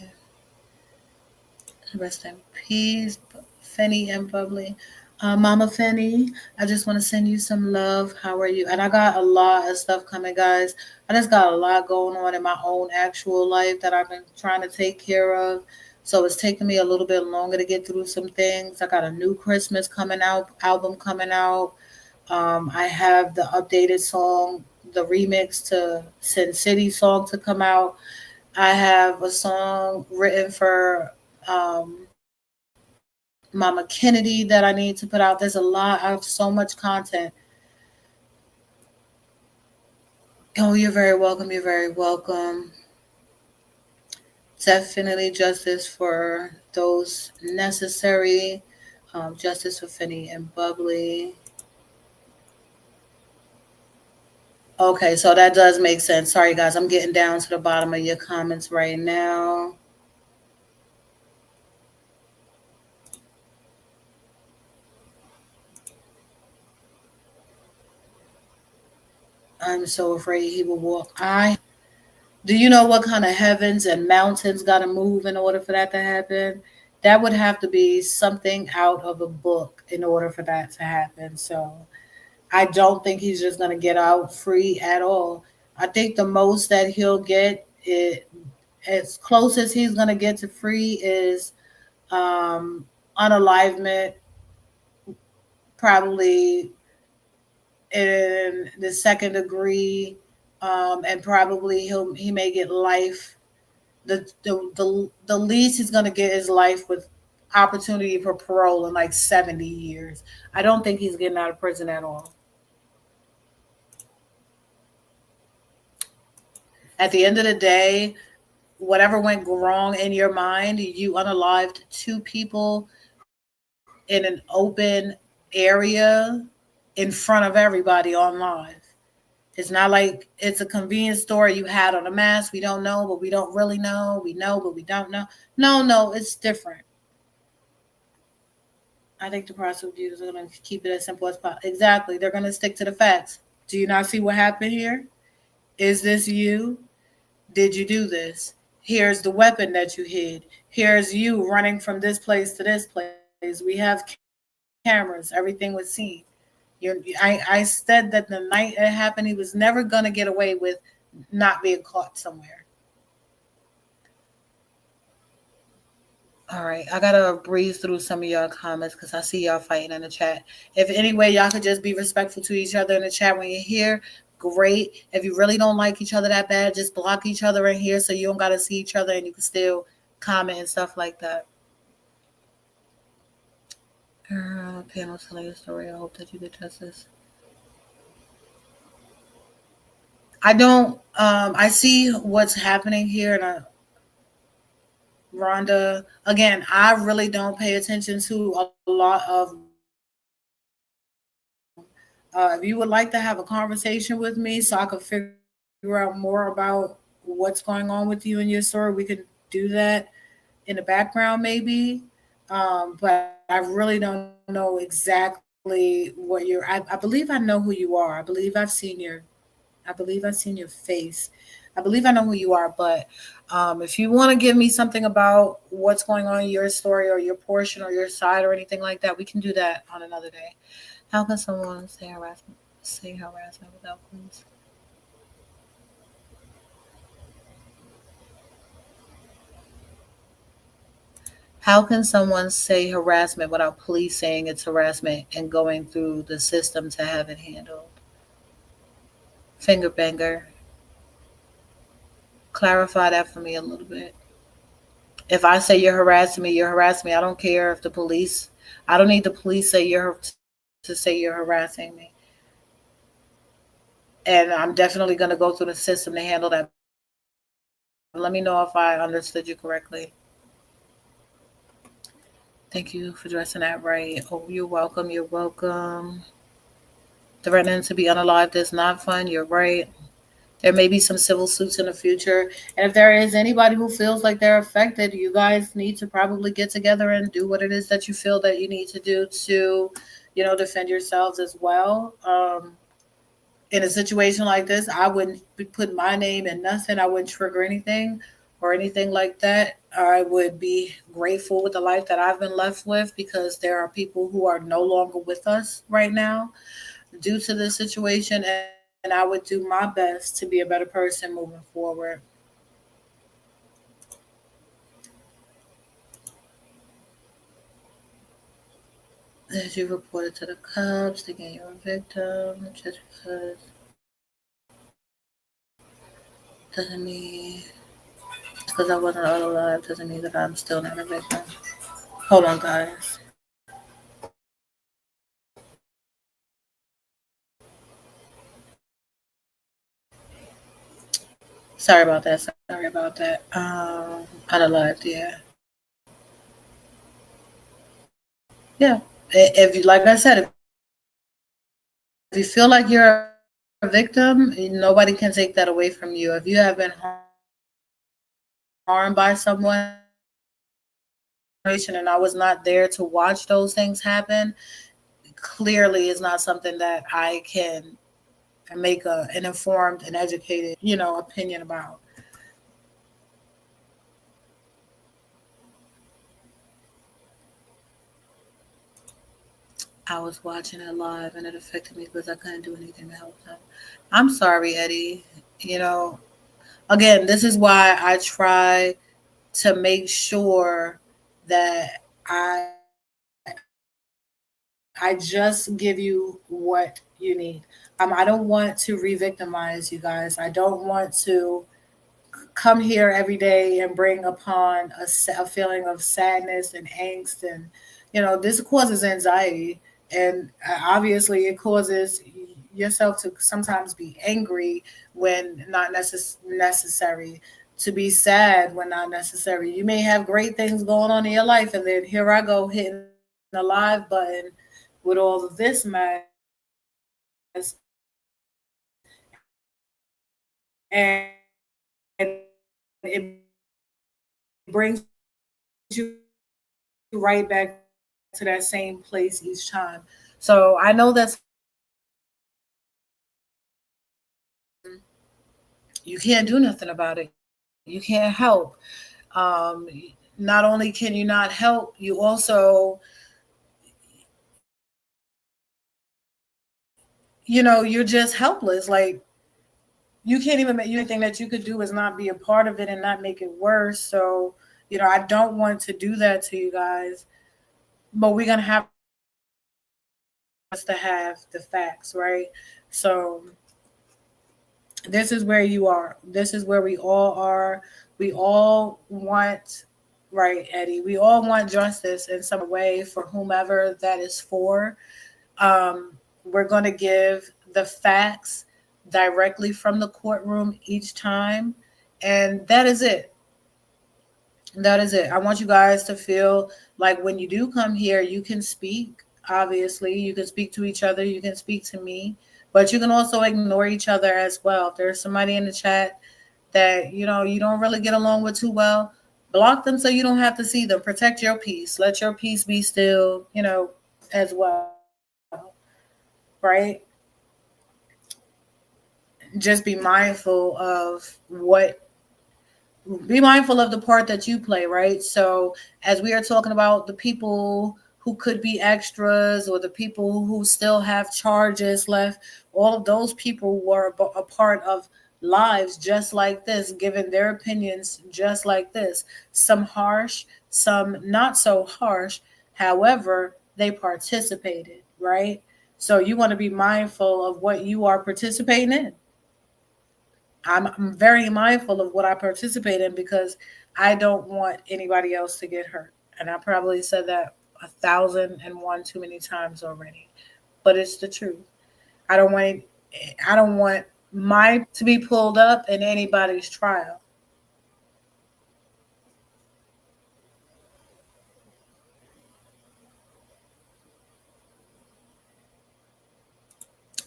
Rest in peace, Finny and Bubbly. Mama Finny, I just want to send you some love. How are you? And I got a lot of stuff coming, guys. I just got a lot going on in my own actual life that I've been trying to take care of. So it's taking me a little bit longer to get through some things. I got a new Christmas coming out, album coming out. I have the updated song, the remix to Sin City song to come out. I have a song written for Mama Kennedy that I need to put out. There's a lot. I have so much content. Oh, you're very welcome. You're very welcome. Definitely justice for those necessary. Justice for Finny and Bubbly. Okay, so that does make sense. Sorry, guys. I'm getting down to the bottom of your comments right now. I'm so afraid he will walk. Do you know what kind of heavens and mountains got to move in order for that to happen? That would have to be something out of a book in order for that to happen. So I don't think he's just going to get out free at all. I think the most that he'll get, as close as he's going to get to free, is unalivement, probably in the second degree, and probably he may get life. The least he's gonna get is life with opportunity for parole in like 70 years. I don't think he's getting out of prison at all. At the end of the day, whatever went wrong in your mind, you unalived two people in an open area in front of everybody on live. It's not like it's a convenience store you had on a mask. We don't know, but we don't really know. We know, but we don't know. No, no, it's different. I think the prosecutors are going to keep it as simple as possible. Exactly. They're going to stick to the facts. Do you not see what happened here? Is this you? Did you do this? Here's the weapon that you hid. Here's you running from this place to this place. We have cameras. Everything was seen. I said that the night it happened, he was never going to get away with not being caught somewhere. All right, I gotta breeze through some of y'all comments because I see y'all fighting in the chat. If any way y'all could just be respectful to each other in the chat when you're here, great. If you really don't like each other that bad, just block each other in here so you don't gotta see each other and you can still comment and stuff like that. Panel telling your story. I hope that you get justice. I don't. I see what's happening here, and Rhonda. Again, I really don't pay attention to a lot of if you would like to have a conversation with me so I can figure out more about what's going on with you and your story, we could do that in the background maybe. But I really don't know exactly what I believe I know who you are. I believe I've seen your face. I believe I know who you are, but if you want to give me something about what's going on in your story or your portion or your side or anything like that, we can do that on another day. How can someone say harassment without police? How can someone say harassment without police saying it's harassment and going through the system to have it handled? Finger banger, clarify that for me a little bit. If I say you're harassing me, you're harassing me. I don't care if the police. I don't need the police say you're to say you're harassing me, and I'm definitely going to go through the system to handle that. Let me know if I understood you correctly. Thank you for dressing that right. Oh, you're welcome. You're welcome. Threatening to be unalived is not fun. You're right. There may be some civil suits in the future. And if there is anybody who feels like they're affected, you guys need to probably get together and do what it is that you feel that you need to do to, defend yourselves as well. In a situation like this, I wouldn't be putting my name in nothing. I wouldn't trigger anything or anything like that. I would be grateful with the life that I've been left with because there are people who are no longer with us right now due to this situation. And I would do my best to be a better person moving forward. As you reported to the cops, thinking you're a victim, just doesn't mean just because I wasn't alive doesn't mean that I'm still not a victim. Hold on, guys. Sorry about that. Sorry about that. Unalived, yeah. Yeah. If you, like I said, if you feel like you're a victim, nobody can take that away from you. If you have been harmed by someone, and I was not there to watch those things happen, clearly is not something that I can make an informed and educated, opinion about. I was watching it live and it affected me because I couldn't do anything to help them. I'm sorry, Eddie. You know, again, this is why I try to make sure that I just give you what you need. I don't want to re-victimize you guys. I don't want to come here every day and bring upon a feeling of sadness and angst, and this causes anxiety, and obviously it causes yourself to sometimes be angry when not necessary, to be sad when not necessary. You may have great things going on in your life, and then here I go hitting the live button with all of this mess, and it brings you right back to that same place each time. So I know that's you can't do nothing about it. You can't help. Um, Not only can you not help, you also, you're just helpless. Like you can't even make anything that you could do is not be a part of it and not make it worse. So, I don't want to do that to you guys, but we're gonna have to have the facts, right? So this is where you are. This is where we all are. We all want, right, Eddie? We all want justice in some way for whomever that is for. We're going to give the facts directly from the courtroom each time. And that is it. That is it. I want you guys to feel like when you do come here, you can speak. Obviously, you can speak to each other, you can speak to me, but you can also ignore each other as well. If there's somebody in the chat that you don't really get along with too well, block them so you don't have to see them. Protect your peace. Let your peace be still, as well. Right? just be mindful of the part that you play, right? So, as we are talking about the people who could be extras or the people who still have charges left, all of those people were a part of lives just like this, giving their opinions just like this. Some harsh, some not so harsh. However, they participated, right? So, you want to be mindful of what you are participating in. I'm very mindful of what I participate in because I don't want anybody else to get hurt. And I probably said that 1,001 too many times already, but it's the truth. I don't want I don't want my to be pulled up in anybody's trial.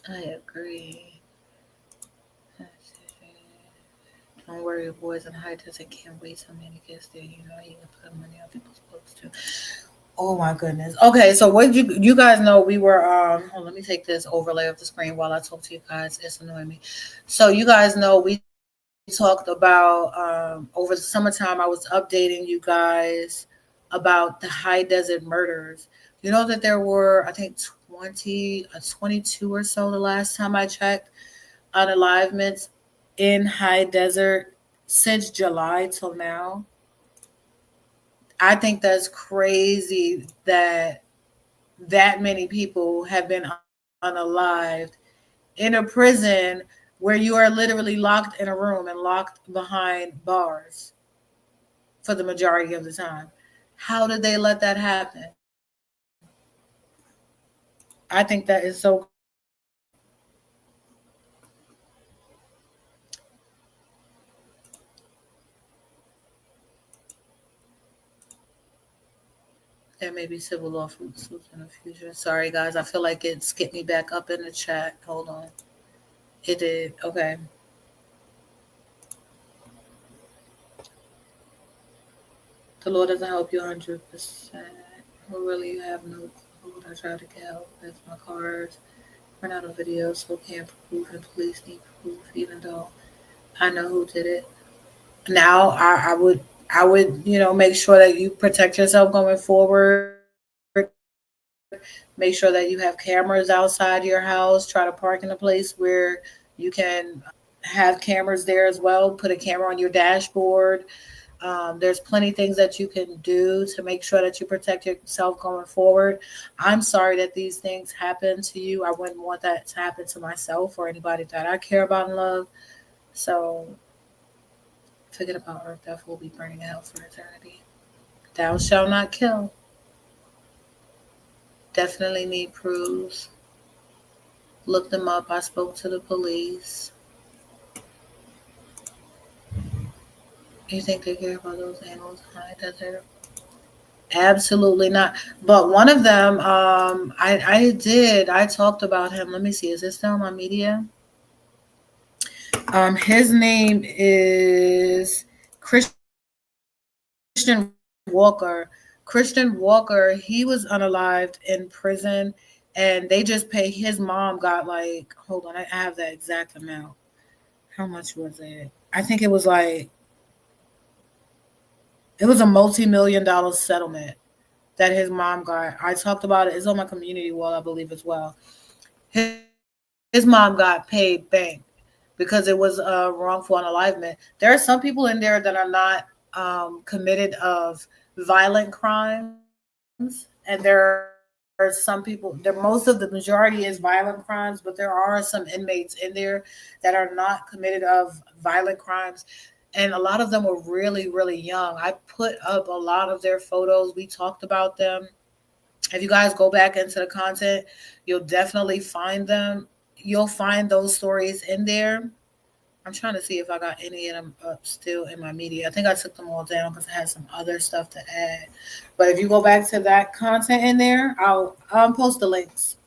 I agree. Don't worry, boys and high doesn't can't wait till Manny gets there. You know, he can put money on people's books too. Oh my goodness. Okay, so what you guys know we were let me take this overlay of the screen while I talk to you guys. It's annoying me. So you guys know we talked about over the summertime I was updating you guys about the high desert murders. You know that there were I think 20 22 or so the last time I checked unalivements in high desert since July till now. I think that's crazy that that many people have been unalived in a prison where you are literally locked in a room and locked behind bars for the majority of the time. How did they let that happen? I think that is so crazy. There may be civil lawsuits in the future. Sorry, guys. I feel like it skipped me back up in the chat. Hold on. It did. Okay. The Lord doesn't help you 100%. Who really you have no clue. I try to get help. That's my cards. Run out of videos, so can't prove, and police need proof, even though I know who did it. Now, I would make sure that you protect yourself going forward. Make sure that you have cameras outside your house. Try to park in a place where you can have cameras there as well. Put a camera on your dashboard. There's plenty of things that you can do to make sure that you protect yourself going forward. I'm sorry that these things happen to you. I wouldn't want that to happen to myself or anybody that I care about and love. So forget about earth. Death will be burning in hell for eternity. Thou shalt not kill. Definitely need proofs. Look them up. I spoke to the police. You think they care about those animals in high desert? Absolutely not. But one of them, I talked about him. Let me see. Is this still on my media? His name is Christian Walker. Christian Walker, he was unalived in prison and they just pay his mom got like, hold on, I have the exact amount. How much was it? I think it was a multi-million-dollar settlement that his mom got. I talked about it. It's on my community wall, I believe, as well. His mom got paid bank because it was wrongful unalivement. There are some people in there that are not committed of violent crimes, and there are some people. Most of the majority is violent crimes, but there are some inmates in there that are not committed of violent crimes, and a lot of them were really, really young. I put up a lot of their photos. We talked about them. If you guys go back into the content, you'll definitely find them. You'll find those stories in there. I'm trying to see if I got any of them up still in my media. I think I took them all down because I had some other stuff to add. But if you go back to that content in there, I'll post the links.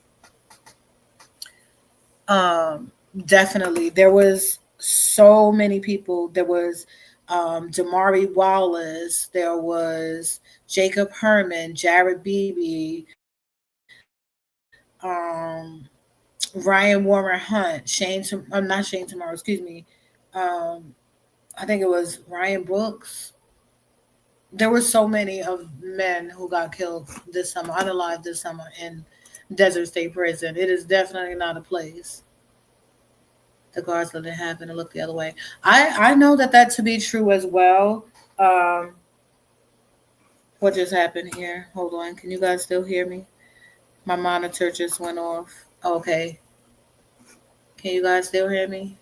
Definitely, there was so many people. There was Damari Wallace. There was Jacob Herman, Jared Beebe, um, Ryan Warren Hunt, I'm not Shane Tomorrow, excuse me. Um, I think it was Ryan Brooks. There were so many of men who got killed this summer, unalive this summer in Desert State Prison. It is definitely not a place the guards let it happen and look the other way. I know that to be true as well. Um, what just happened here? Hold on. Can you guys still hear me? My monitor just went off. Okay. Can you guys still hear me?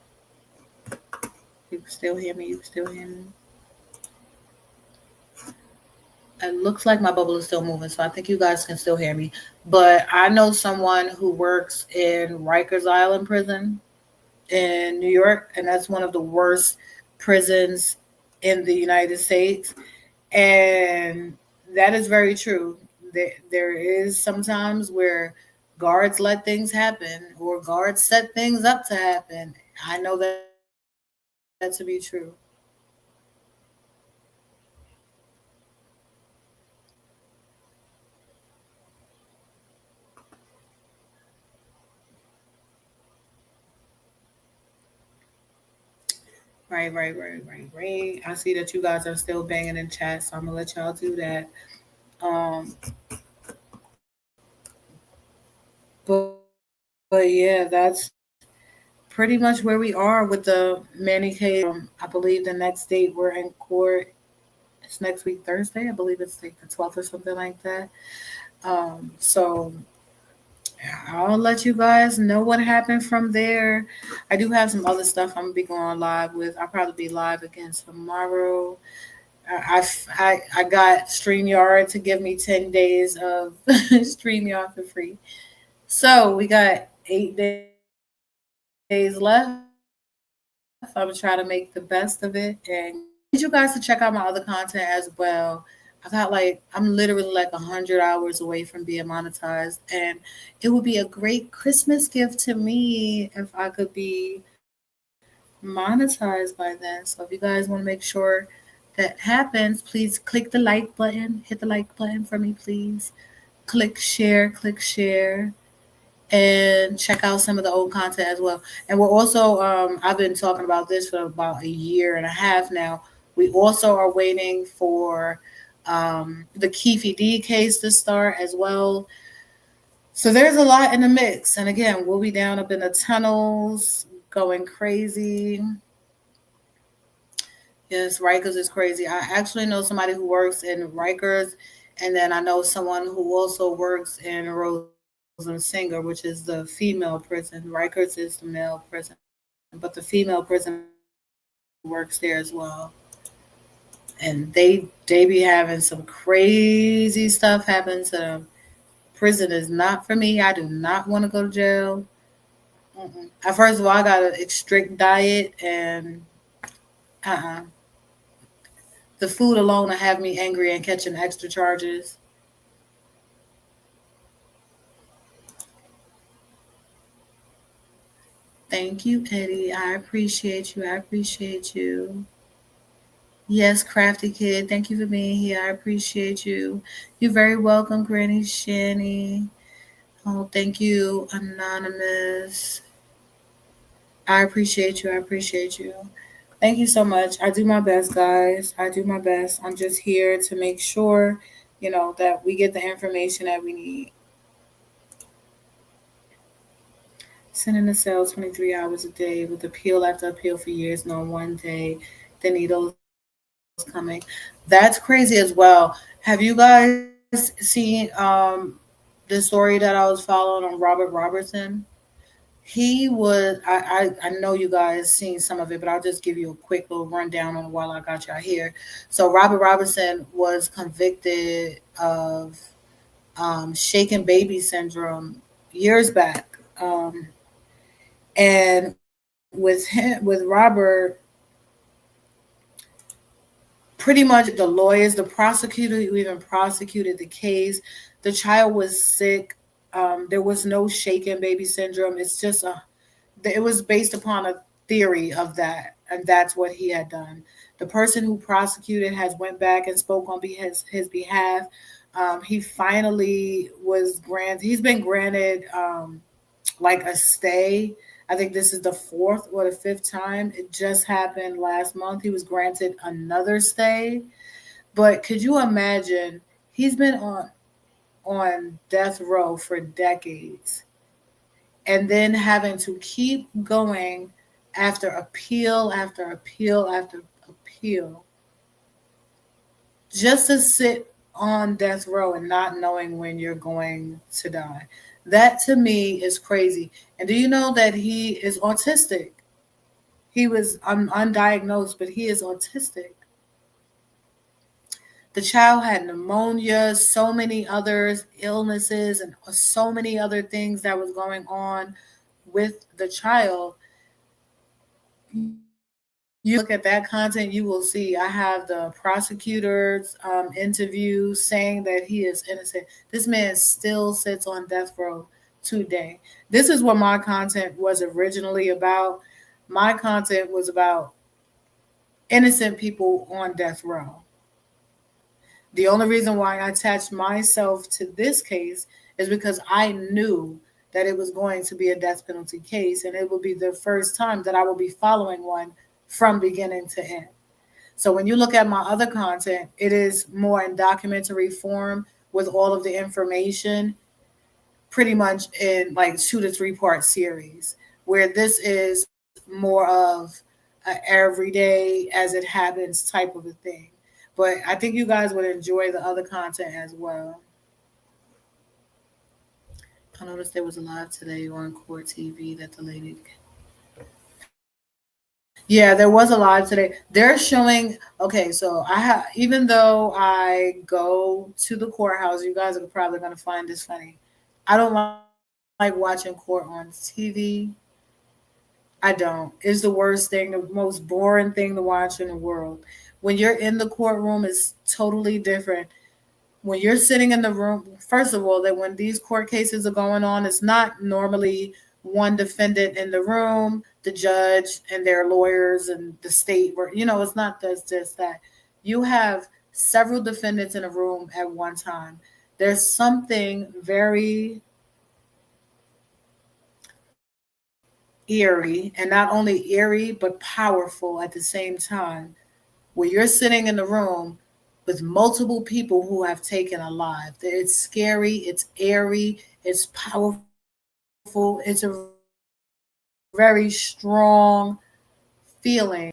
You can still hear me. You can still hear me. It looks like my bubble is still moving, so I think you guys can still hear me. But I know someone who works in Rikers Island prison in New York, and that's one of the worst prisons in the United States. And that is very true. There is sometimes where guards let things happen or guards set things up to happen. I know that to be true. Right. I see that you guys are still banging in chat, so I'm gonna let y'all do that. Um, but yeah, that's pretty much where we are with the Manny case. I believe the next date we're in court. It's next week Thursday. I believe it's like the 12th or something like that. So I'll let you guys know what happened from there. I do have some other stuff I'm gonna be going live with. I'll probably be live again tomorrow. I got StreamYard to give me 10 days of StreamYard for free. So we got 8 days left. I'm gonna try to make the best of it. And I need you guys to check out my other content as well. I'm literally like 100 hours away from being monetized, and it would be a great Christmas gift to me if I could be monetized by then. So if you guys want to make sure that happens, please click the like button, hit the like button for me, please. Click share, and check out some of the old content as well. And we're also, I've been talking about this for about a year and a half now. We also are waiting for the Keefe D case to start as well. So there's a lot in the mix. And again, we'll be down up in the tunnels going crazy. Yes, Rikers is crazy. I actually know somebody who works in Rikers, and then I know someone who also works in Rosensinger, which is the female prison. Rikers is the male prison, but the female prison works there as well. And they be having some crazy stuff happen to them. Prison is not for me. I do not want to go to jail. First of all, I got a strict diet, and uh-uh. The food alone will have me angry and catching extra charges. Thank you, Eddie. I appreciate you. I appreciate you. Yes, Crafty Kid. Thank you for being here. I appreciate you. You're very welcome, Granny Shanny. Oh, thank you, Anonymous. I appreciate you. I appreciate you. Thank you so much. I do my best, guys. I do my best. I'm just here to make sure, that we get the information that we need. Sitting in the cell 23 hours a day with appeal after appeal for years, no one day. The needles coming. That's crazy as well. Have you guys seen the story that I was following on Robert Robertson? He was I know you guys seen some of it, but I'll just give you a quick little rundown on it while I got y'all here. So Robert Robertson was convicted of shaken baby syndrome years back. And with Robert, pretty much the lawyers, the prosecutor who even prosecuted the case, the child was sick. There was no shaken baby syndrome. It was based upon a theory of that, and that's what he had done. The person who prosecuted has went back and spoke on his behalf. He finally was granted. He's been granted like a stay. I think this is the fourth or the fifth time. It just happened last month. He was granted another stay. But could you imagine? He's been on death row for decades, and then having to keep going after appeal after appeal after appeal, just to sit on death row and not knowing when you're going to die. That to me is crazy. And do you know that he is autistic? He was undiagnosed, but he is autistic. The child had pneumonia, so many other illnesses, and so many other things that was going on with the child. You look at that content, you will see I have the prosecutor's interview saying that he is innocent. This man still sits on death row today. This is what my content was originally about. My content was about innocent people on death row. The only reason why I attached myself to this case is because I knew that it was going to be a death penalty case, and it will be the first time that I will be following one from beginning to end. So when you look at my other content, it is more in documentary form with all of the information, pretty much in like 2 to 3 part series, where this is more of a everyday as it happens type of a thing. But I think you guys would enjoy the other content as well. I noticed there was a live today on Court TV that the lady. Yeah, there was a live today. They're showing. Okay, so I have. Even though I go to the courthouse, you guys are probably gonna find this funny. I don't like watching court on TV. I don't. It's the worst thing, the most boring thing to watch in the world. When you're in the courtroom, it's totally different. When you're sitting in the room, first of all, that when these court cases are going on, it's not normally one defendant in the room, the judge and their lawyers and the state. It's not just that. You have several defendants in a room at one time. There's something very eerie, and not only eerie, but powerful at the same time, where you're sitting in the room with multiple people who have taken a life. It's scary, it's airy, it's powerful, it's a very strong feeling.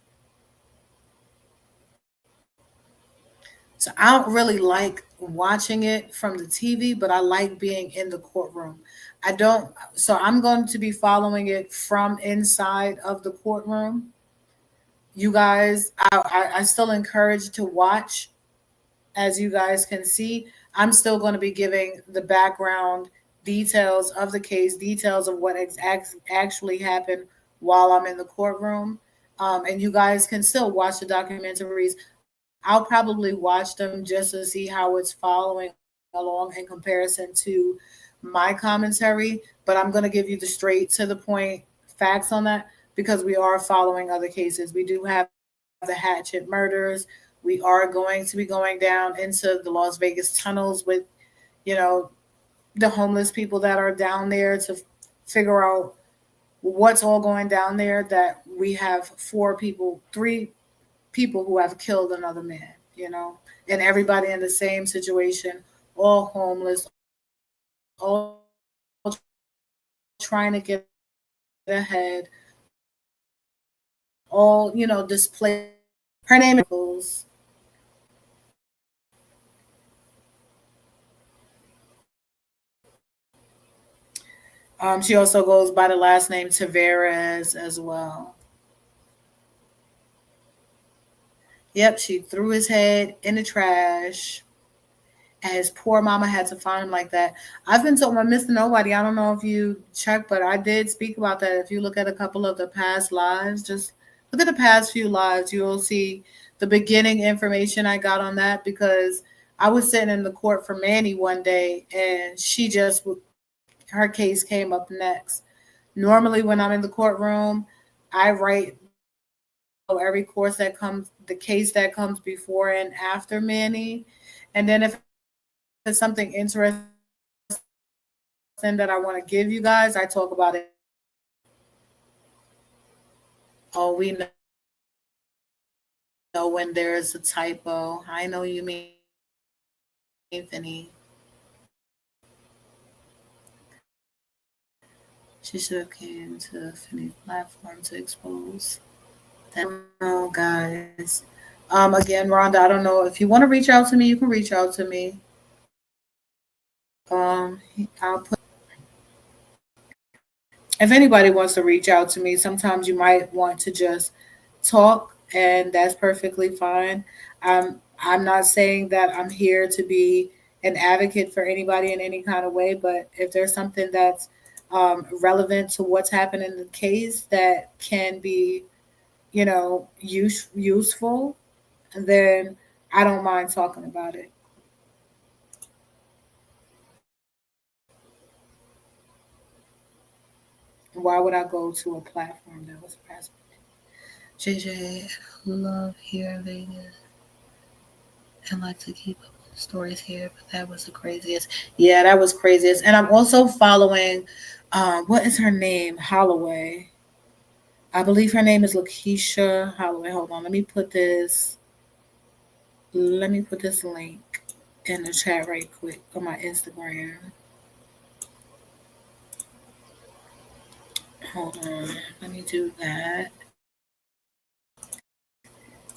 So I don't really like watching it from the TV, but I like being in the courtroom. I don't, so I'm going to be following it from inside of the courtroom. You guys, I still encourage to watch. As you guys can see, I'm still going to be giving the background details of the case, details of what actually happened while I'm in the courtroom. And you guys can still watch the documentaries. I'll probably watch them just to see how it's following along in comparison to my commentary. But I'm going to give you the straight to the point facts on that because we are following other cases. We do have the Hatchet murders. We are going to be going down into the Las Vegas tunnels with, you know, the homeless people that are down there to figure out what's all going down there. That we have 4 people, 3 people who have killed another man, and everybody in the same situation, all homeless, all trying to get ahead, all, displaced. Her name is She also goes by the last name Tavares as well. Yep, she threw his head in the trash. And his poor mama had to find him like that. I've been told by Mr. Nobody. I don't know if you checked, but I did speak about that. If you look at a couple of the past lives, just look at the past few lives, you'll see the beginning information I got on that because I was sitting in the court for Manny one day and her case came up next. Normally, when I'm in the courtroom, I write below every course that comes, the case that comes before and after Manny. And then if it's something interesting, I'll put it in the beginning. that I want to give you guys, I talk about it. Oh, we know when there's a typo. I know you mean Finny. She should have came to Finny's platform to expose that. Oh, guys. Again, Rhonda, I don't know if you want to reach out to me. You can reach out to me. I'll put. If anybody wants to reach out to me, sometimes you might want to just talk, and that's perfectly fine. I'm not saying that I'm here to be an advocate for anybody in any kind of way, but if there's something that's relevant to what's happened in the case that can be, useful, then I don't mind talking about it. Why would I go to a platform that was press? JJ, love here in Vegas and like to keep up with the stories here, but that was the craziest. Yeah, that was craziest. And I'm also following, what is her name? Holloway. I believe her name is Lakeisha Holloway. Hold on, let me put this link in the chat right quick on my Instagram. Hold on, let me do that.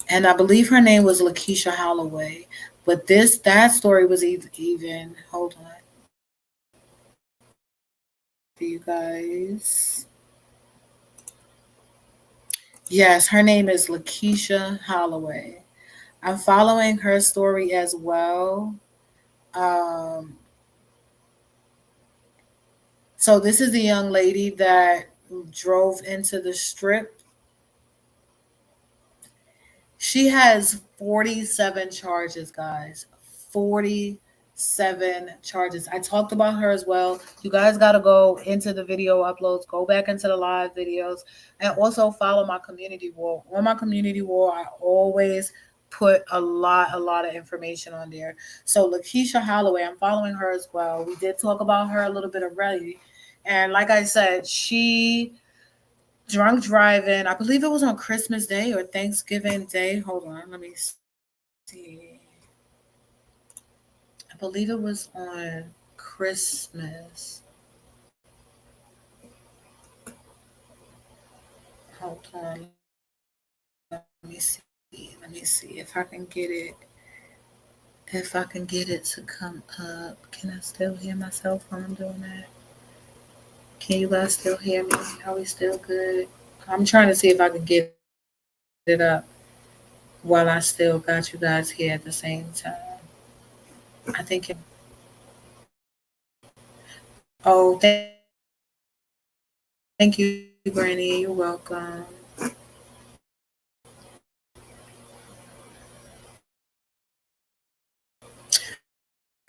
And I believe her name was Lakeisha Holloway. But that story was even. Hold on, for you guys. Yes, her name is Lakeisha Holloway. I'm following her story as well. Um, so this is the young lady that drove into the strip. She has 47 charges, guys. 47 charges. I talked about her as well. You guys got to go into the video uploads, go back into the live videos, and also follow my community wall. On my community wall, I always put a lot of information on there. So Lakeisha Holloway, I'm following her as well. We did talk about her a little bit already. And like I said, she drunk driving. I believe it was on Christmas Day or Thanksgiving Day. Hold on, let me see. I believe it was on Christmas. Hold on. Let me see. Let me see if I can get it. If I can get it to come up. Can I still hear myself when I'm doing that? Can you guys still hear me? Are we still good? I'm trying to see if I can get it up while I still got you guys here at the same time. I think it. Oh, thank you, Granny. You're welcome.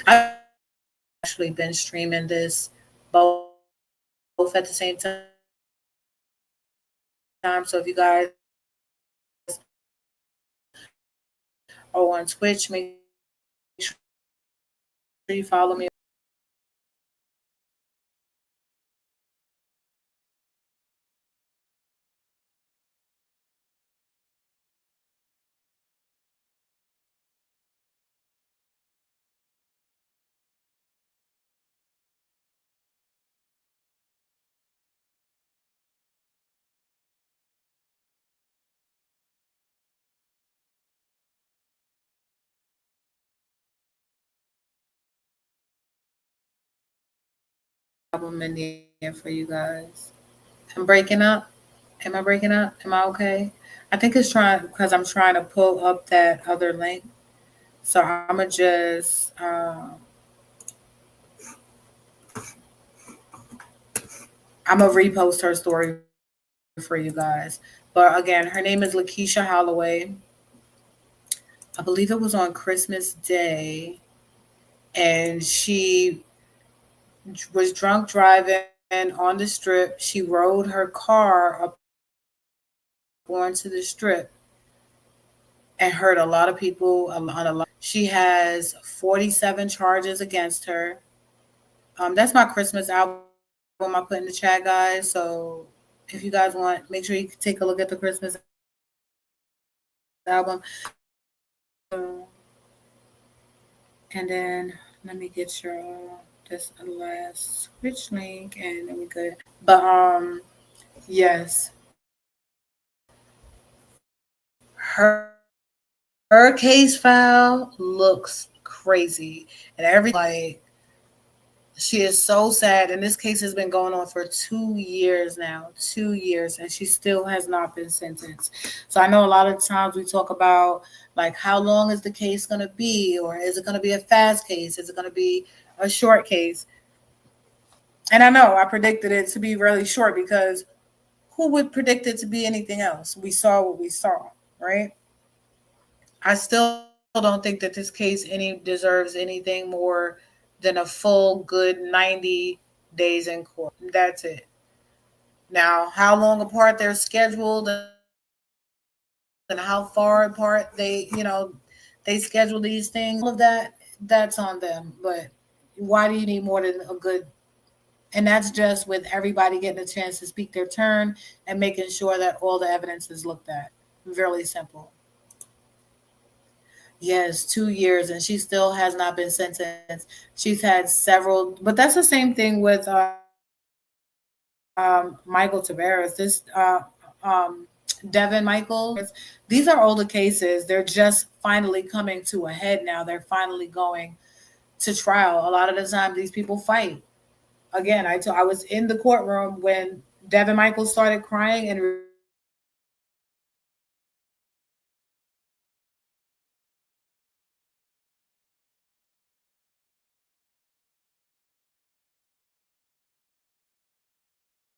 I've actually been streaming this both at the same time. So if you guys are on Twitch, make sure you follow me. Album in there for you guys. I'm breaking up. Am I breaking up? Am I okay? I think it's trying because I'm trying to pull up that other link. So I'm gonna just I'm gonna repost her story for you guys. But again, her name is Lakeisha Holloway. I believe it was on Christmas Day, and she was drunk driving on the strip. She rode her car up onto the strip and hurt a lot of people. She has 47 charges against her. That's my Christmas album I put in the chat, guys. So if you guys want, make sure you take a look at the Christmas album. And then let me get your this last switch link and then we good. But yes, her case file looks crazy. And everything like she is so sad. And this case has been going on for 2 years now, 2 years, and she still has not been sentenced. So I know a lot of times we talk about like how long is the case going to be, or is it going to be a fast case? Is it going to be a short case? And I know I predicted it to be really short because who would predict it to be anything else? We saw what we saw, right? I still don't think that this case any deserves anything more than a full good 90 days in court. That's it. Now, how long apart they're scheduled and how far apart they schedule these things, all of that, that's on them. But why do you need more than a good? And that's just with everybody getting a chance to speak their turn and making sure that all the evidence is looked at. Really simple. Yes, 2 years, and she still has not been sentenced. She's had several, but that's the same thing with Michael Tavares. Devin Michael. These are older cases. They're just finally coming to a head now. They're finally going to trial. A lot of the time, these people fight. Again, I was in the courtroom when Devin Michael started crying and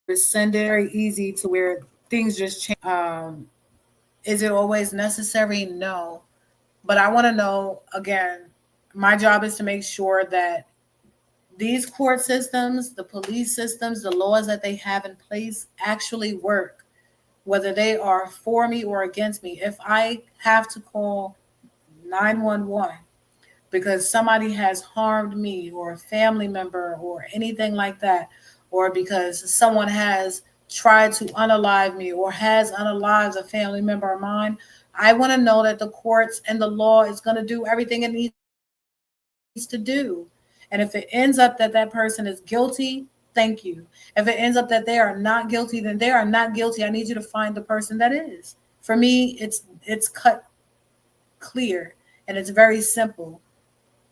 rescinded his plea. Very easy to where things just change. Is it always necessary? No. But I want to know again, my job is to make sure that these court systems, the police systems, the laws that they have in place actually work, whether they are for me or against me. If I have to call 911 because somebody has harmed me or a family member or anything like that, or because someone has tried to unalive me or has unalived a family member of mine, I want to know that the courts and the law is going to do everything it needs to do. And if it ends up that that person is guilty, thank you. If it ends up that they are not guilty, then they are not guilty. I need you to find the person that is. For me, it's cut clear and it's very simple.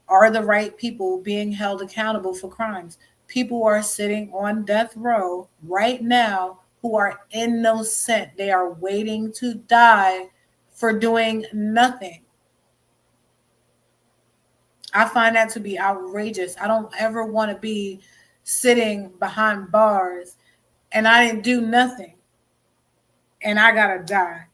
Are the right people being held accountable for crimes? People are sitting on death row right now who are innocent. They are waiting to die for doing nothing. I find that to be outrageous. I don't ever want to be sitting behind bars and I didn't do nothing and I gotta die.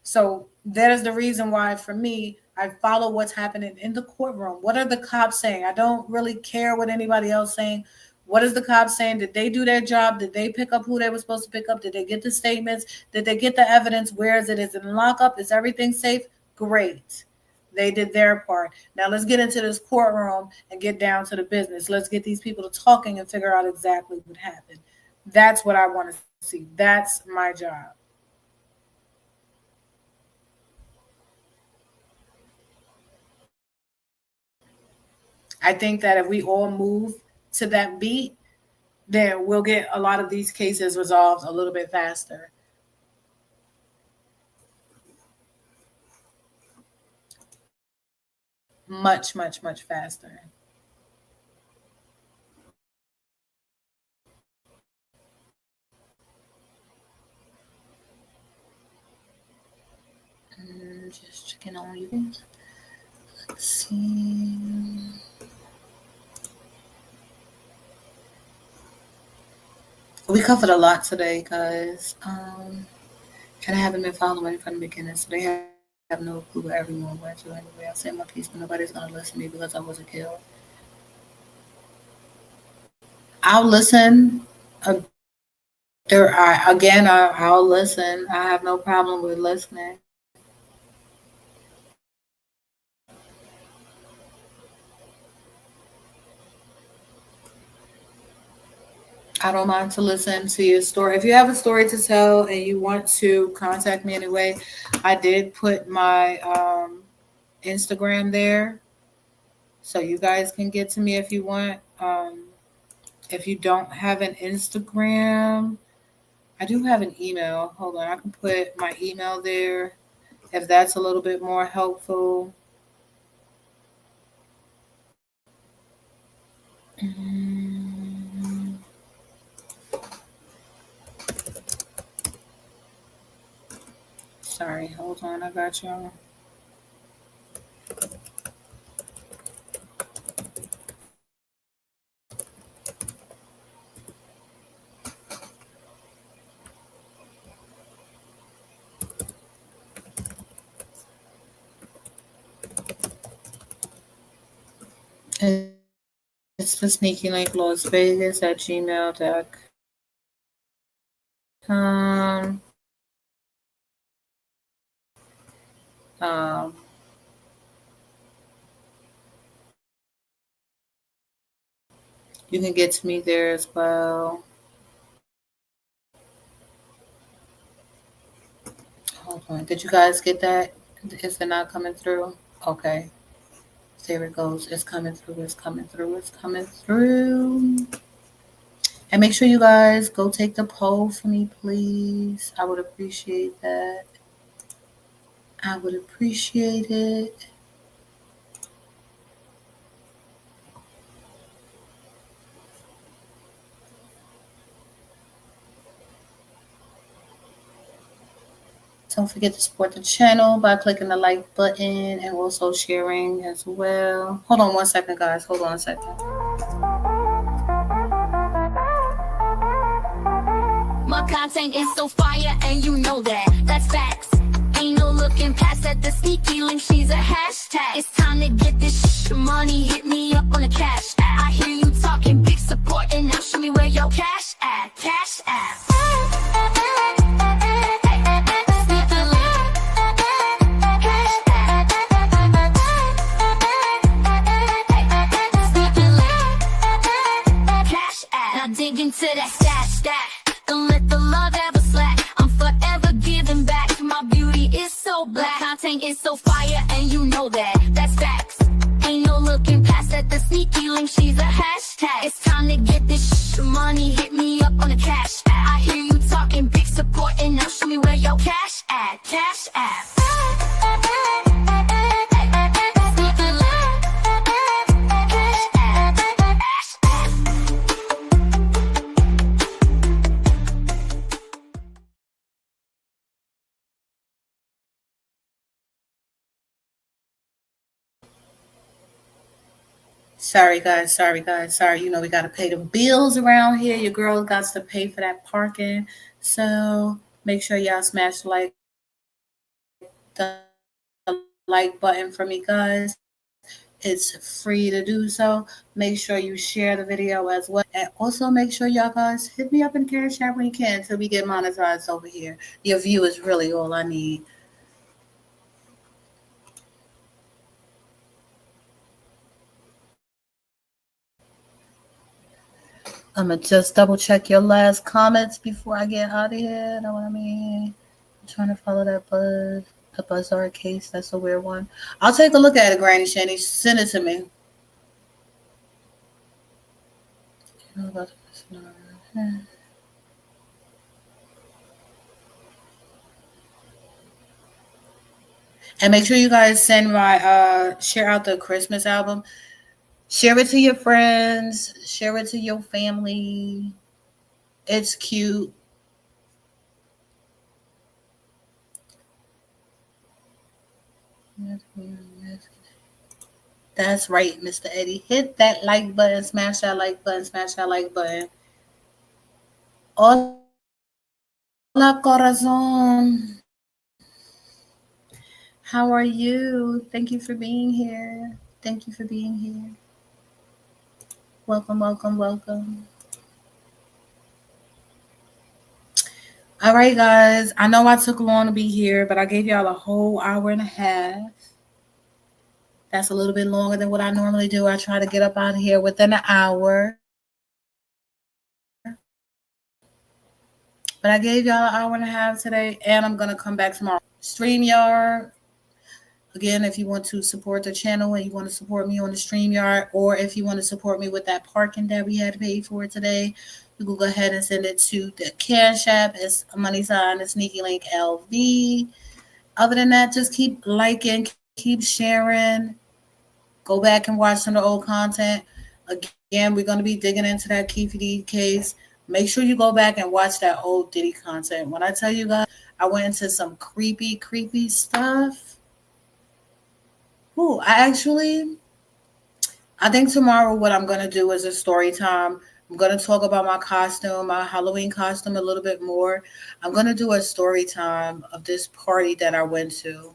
So that is the reason why, for me, I follow what's happening in the courtroom. What are the cops saying? I don't really care what anybody else saying. What is the cops saying? Did they do their job? Did they pick up who they were supposed to pick up? Did they get the statements? Did they get the evidence? Where is it? Is it in lockup? Is everything safe? Great. They did their part. Now let's get into this courtroom and get down to the business. Let's get these people to talking and figure out exactly what happened. That's what I want to see. That's my job. I think that if we all move to that beat, then we'll get a lot of these cases resolved a little bit faster. Much, much, much faster. Just checking on you. Let's see. We covered a lot today, guys. And I haven't been following from the beginning, so they have no clue where everyone went to anyway. I said my piece, but nobody's gonna listen to me because I wasn't killed. I'll listen. I'll listen. I have no problem with listening. I don't mind to listen to your story. If you have a story to tell and you want to contact me anyway, I did put my Instagram there, so you guys can get to me if you want. If you don't have an Instagram, I do have an email. Hold on, I can put my email there if that's a little bit more helpful. Mm, Sorry, hold on, I got y'all. It's for Sneaky Link Las Vegas at gmail.com. Um, you can get to me there as well. Hold on. Did you guys get that? Is it not coming through? Okay. There it goes. It's coming through. It's coming through. It's coming through. And make sure you guys go take the poll for me, please. I would appreciate that. I would appreciate it. Don't forget to support the channel by clicking the like button and also sharing as well. Hold on one second, guys. Hold on a second. My content is so fire and you know that. That's facts. Ain't no looking past at the sneaky link. She's a hashtag. It's time to get this money. Hit me up on the cash app. I hear you talking big support and now show me where your cash at. Cash app. Dig into that stash. Don't let the love ever slack. I'm forever giving back. My beauty is so black. Content is so fire and you know that. That's facts. Ain't no looking past at the sneaky link. She's a hashtag. It's time to get this money. Hit me up on the cash app. I hear you talking big support and now show me where your cash at. Cash app. Sorry, guys. Sorry, guys. Sorry. You know, we got to pay the bills around here. Your girl got to pay for that parking. So make sure y'all smash the like button for me, guys. It's free to do so. Make sure you share the video as well. And also make sure y'all guys hit me up in Cash App when you can until we get monetized over here. Your view is really all I need. I'm gonna just double check your last comments before I get out of here. Know what I mean? I'm trying to follow that buzz, the Buzzard case. That's a weird one. I'll take a look at it, Granny Shanny. Send it to me. And make sure you guys send my share out the Christmas album. Share it to your friends. Share it to your family. It's cute. That's right, Mr. Eddie. Hit that like button, smash that like button, smash that like button. Hola, corazon. How are you? Thank you for being here. Thank you for being here. Welcome, welcome, welcome. All right, guys. I know I took long to be here, but I gave y'all a whole hour and a half. That's a little bit longer than what I normally do. I try to get up out of here within an hour. But I gave y'all an hour and a half today, and I'm gonna come back tomorrow. StreamYard. Again, if you want to support the channel and you want to support me on the StreamYard, or if you want to support me with that parking that we had paid for today, you can go ahead and send it to the Cash App. It's money sign, the sneaky link LV. Other than that, just keep liking, keep sharing. Go back and watch some of the old content. Again, we're going to be digging into that Keefe D case. Make sure you go back and watch that old Diddy content. When I tell you guys, I went into some creepy stuff. Ooh, I think tomorrow what I'm going to do is a story time. I'm going to talk about my costume, my Halloween costume a little bit more. I'm going to do a story time of this party that I went to.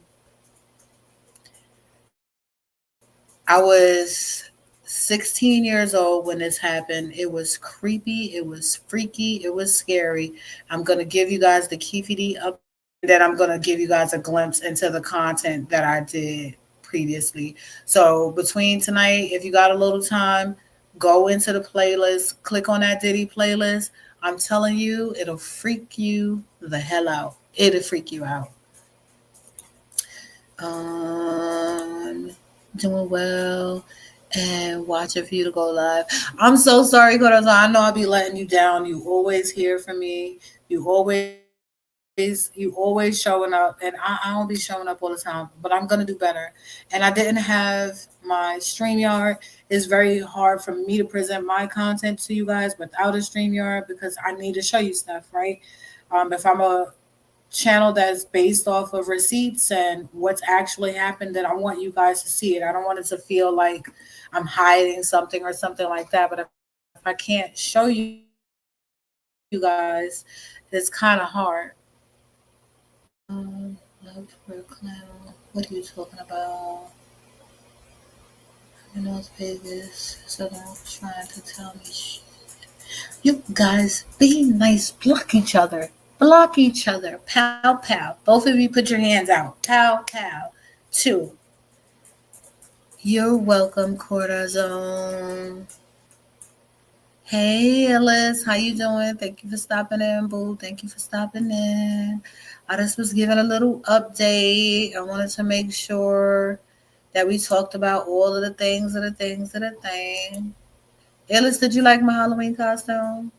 I was 16 years old when this happened. It was creepy. It was freaky. It was scary. I'm going to give you guys the Keefe D up. Then I'm going to give you guys a glimpse into the content that I did previously. So between tonight, if you got a little time, go into the playlist, click on that Diddy playlist. I'm telling you, it'll freak you the hell out. It'll freak you out. Doing well and watching for you to go live. I'm so sorry, Corazon. I know I'll be letting you down. You always hear from me. You always showing up, and I don't be showing up all the time, but I'm gonna do better. And I didn't have my StreamYard. It's very hard for me to present my content to you guys without a StreamYard because I need to show you stuff, right? If I'm a channel that's based off of receipts and what's actually happened, then I want you guys to see it. I don't want it to feel like I'm hiding something or something like that. But if I can't show you guys, it's kind of hard. Love for a clown. What are you talking about? In Las Vegas, so don't try to tell me shit. You guys, be nice. Block each other. Block each other. Pow, pow. Both of you put your hands out. Pow, pow. 2. You're welcome, Corazon. Hey, Ellis. How you doing? Thank you for stopping in, boo. Thank you for stopping in. I just was giving a little update. I wanted to make sure that we talked about all of the things. Ellis, did you like my Halloween costume?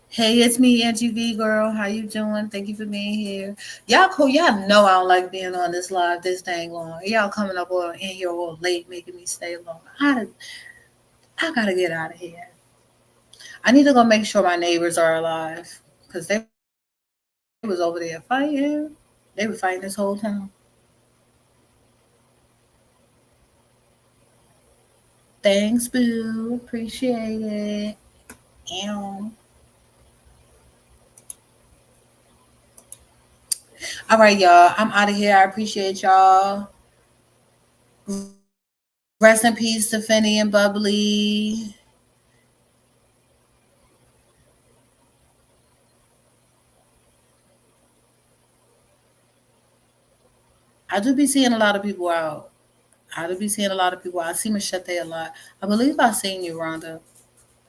Hey, it's me, Angie V girl. How you doing? Thank you for being here. Y'all cool. Y'all know I don't like being on this live this dang long. Y'all coming up in here all late, making me stay long. I gotta get out of here. I need to go make sure my neighbors are alive because they was over there fighting. They were fighting this whole time. Thanks, boo. Appreciate it. Ew. All right, y'all. I'm out of here. I appreciate y'all. Rest in peace to Finny and Bubbly. I do be seeing a lot of people out. I see Machete a lot. I believe I seen you, Rhonda.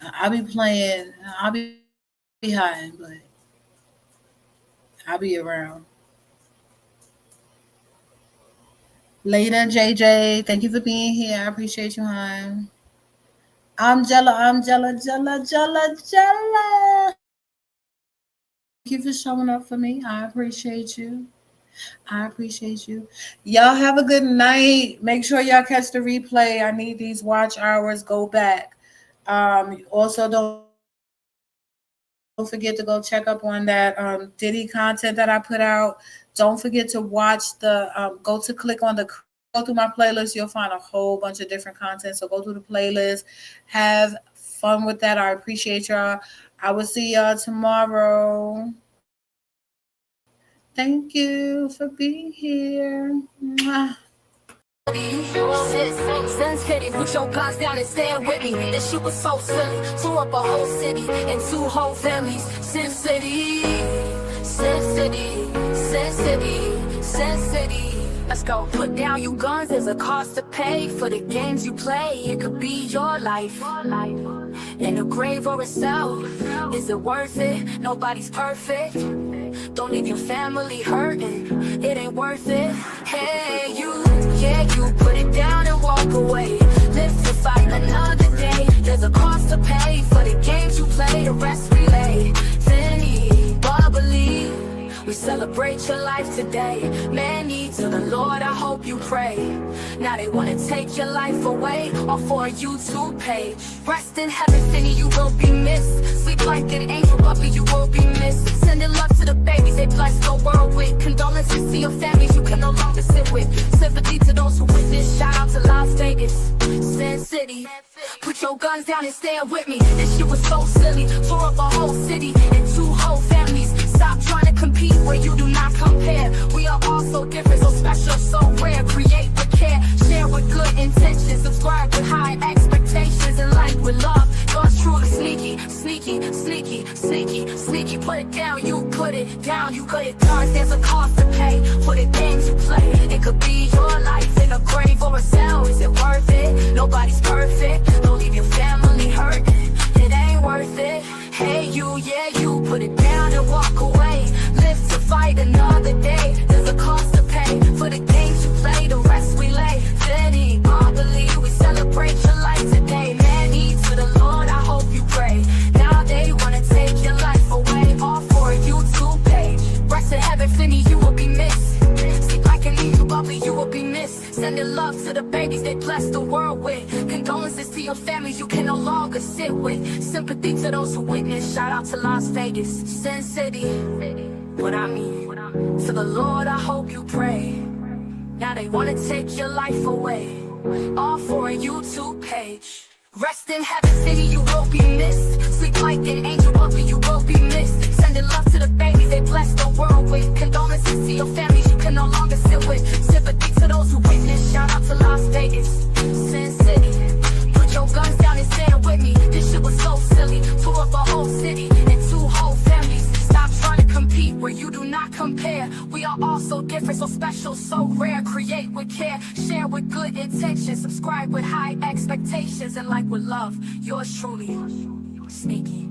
I'll be playing. I'll be hiding, but I'll be around. Later, JJ. Thank you for being here. I appreciate you, hon. I'm Jella. Thank you for showing up for me. I appreciate you. Y'all have a good night. Make sure y'all catch the replay. I need these watch hours. Go back. Also, don't forget to go check up on that Diddy content that I put out. Don't forget to watch the go through my playlist. You'll find a whole bunch of different content. So go through the playlist. Have fun with that. I appreciate y'all. I will see y'all tomorrow. Thank you for being here. Mwah. Sensitive, put your guns down and stand with me. That shit was so silly. Tore up a whole city and 2 whole families. Sin City. Let's go. Put down your guns, there's a cost to pay for the games you play. It could be your life, in a grave or a cell. Is it worth it? Nobody's perfect. Don't leave your family hurting, it ain't worth it. Hey you, yeah you, put it down and walk away. Live to fight another day. There's a cost to pay for the games you play. The rest relay. Finny, Bubbly, we celebrate your life today. Manny, to the Lord I hope you pray. Now they wanna take your life away, all for a YouTube page. Rest in heaven, Finny, you will be missed. Sleep like an angel, Bubbly, you will be missed. Sending love to the babies, they bless the world with. Condolences to your families you can no longer sit with. Sympathy to those who witness, shout out to Las Vegas, Sin City. Put your guns down and stand with me. This shit was so silly, tore up a whole city and 2 whole families. Stop trying to compete where you do not compare. We are all so different, so special, so rare. Create with care, share with good intentions. Subscribe with high expectations and like with love. God's truly sneaky, sneaky, sneaky, sneaky, sneaky. Put it down, you put it down, you got it done. There's a cost to pay for the games you play. It could be your life in a grave or a cell. Is it worth it? Nobody's perfect. Don't leave your family hurting, it ain't worth it. Hey you, yeah you, put it down and walk away. Live to fight another day. There's a cost to pay for the games you play. The rest we lay. Finny, Bubbly, we celebrate your life today. Manny, to the Lord I hope you pray. Now they wanna take your life away, all for a YouTube page. Rest in heaven, Finny, you will be missed. Sleep like an angel, Bubbly, you will be missed. Sending love to the babies they bless the world with. Condolences to your families you can no longer sit with. Sympathy to those who witness, shout out to Las Vegas, Sin City. What I mean, to the Lord I hope you pray. Now they wanna take your life away, all for a YouTube page. Rest in heaven, Finny, you will be missed. Sleep like an angel, Bubbly, you will be missed. Sending love to the babies they bless the world with. Condolences to your families you can no longer sit with. Sympathy to those who witness, shout out to Las Vegas, Sin City. Put your guns down and stand with me. This shit was so silly, tore up a whole city and 2 whole families. Stop trying to compete where you do not compare. We are all so different, so special, so rare. Create with care, share with good intentions. Subscribe with high expectations and like with love. Yours truly, Sneaky.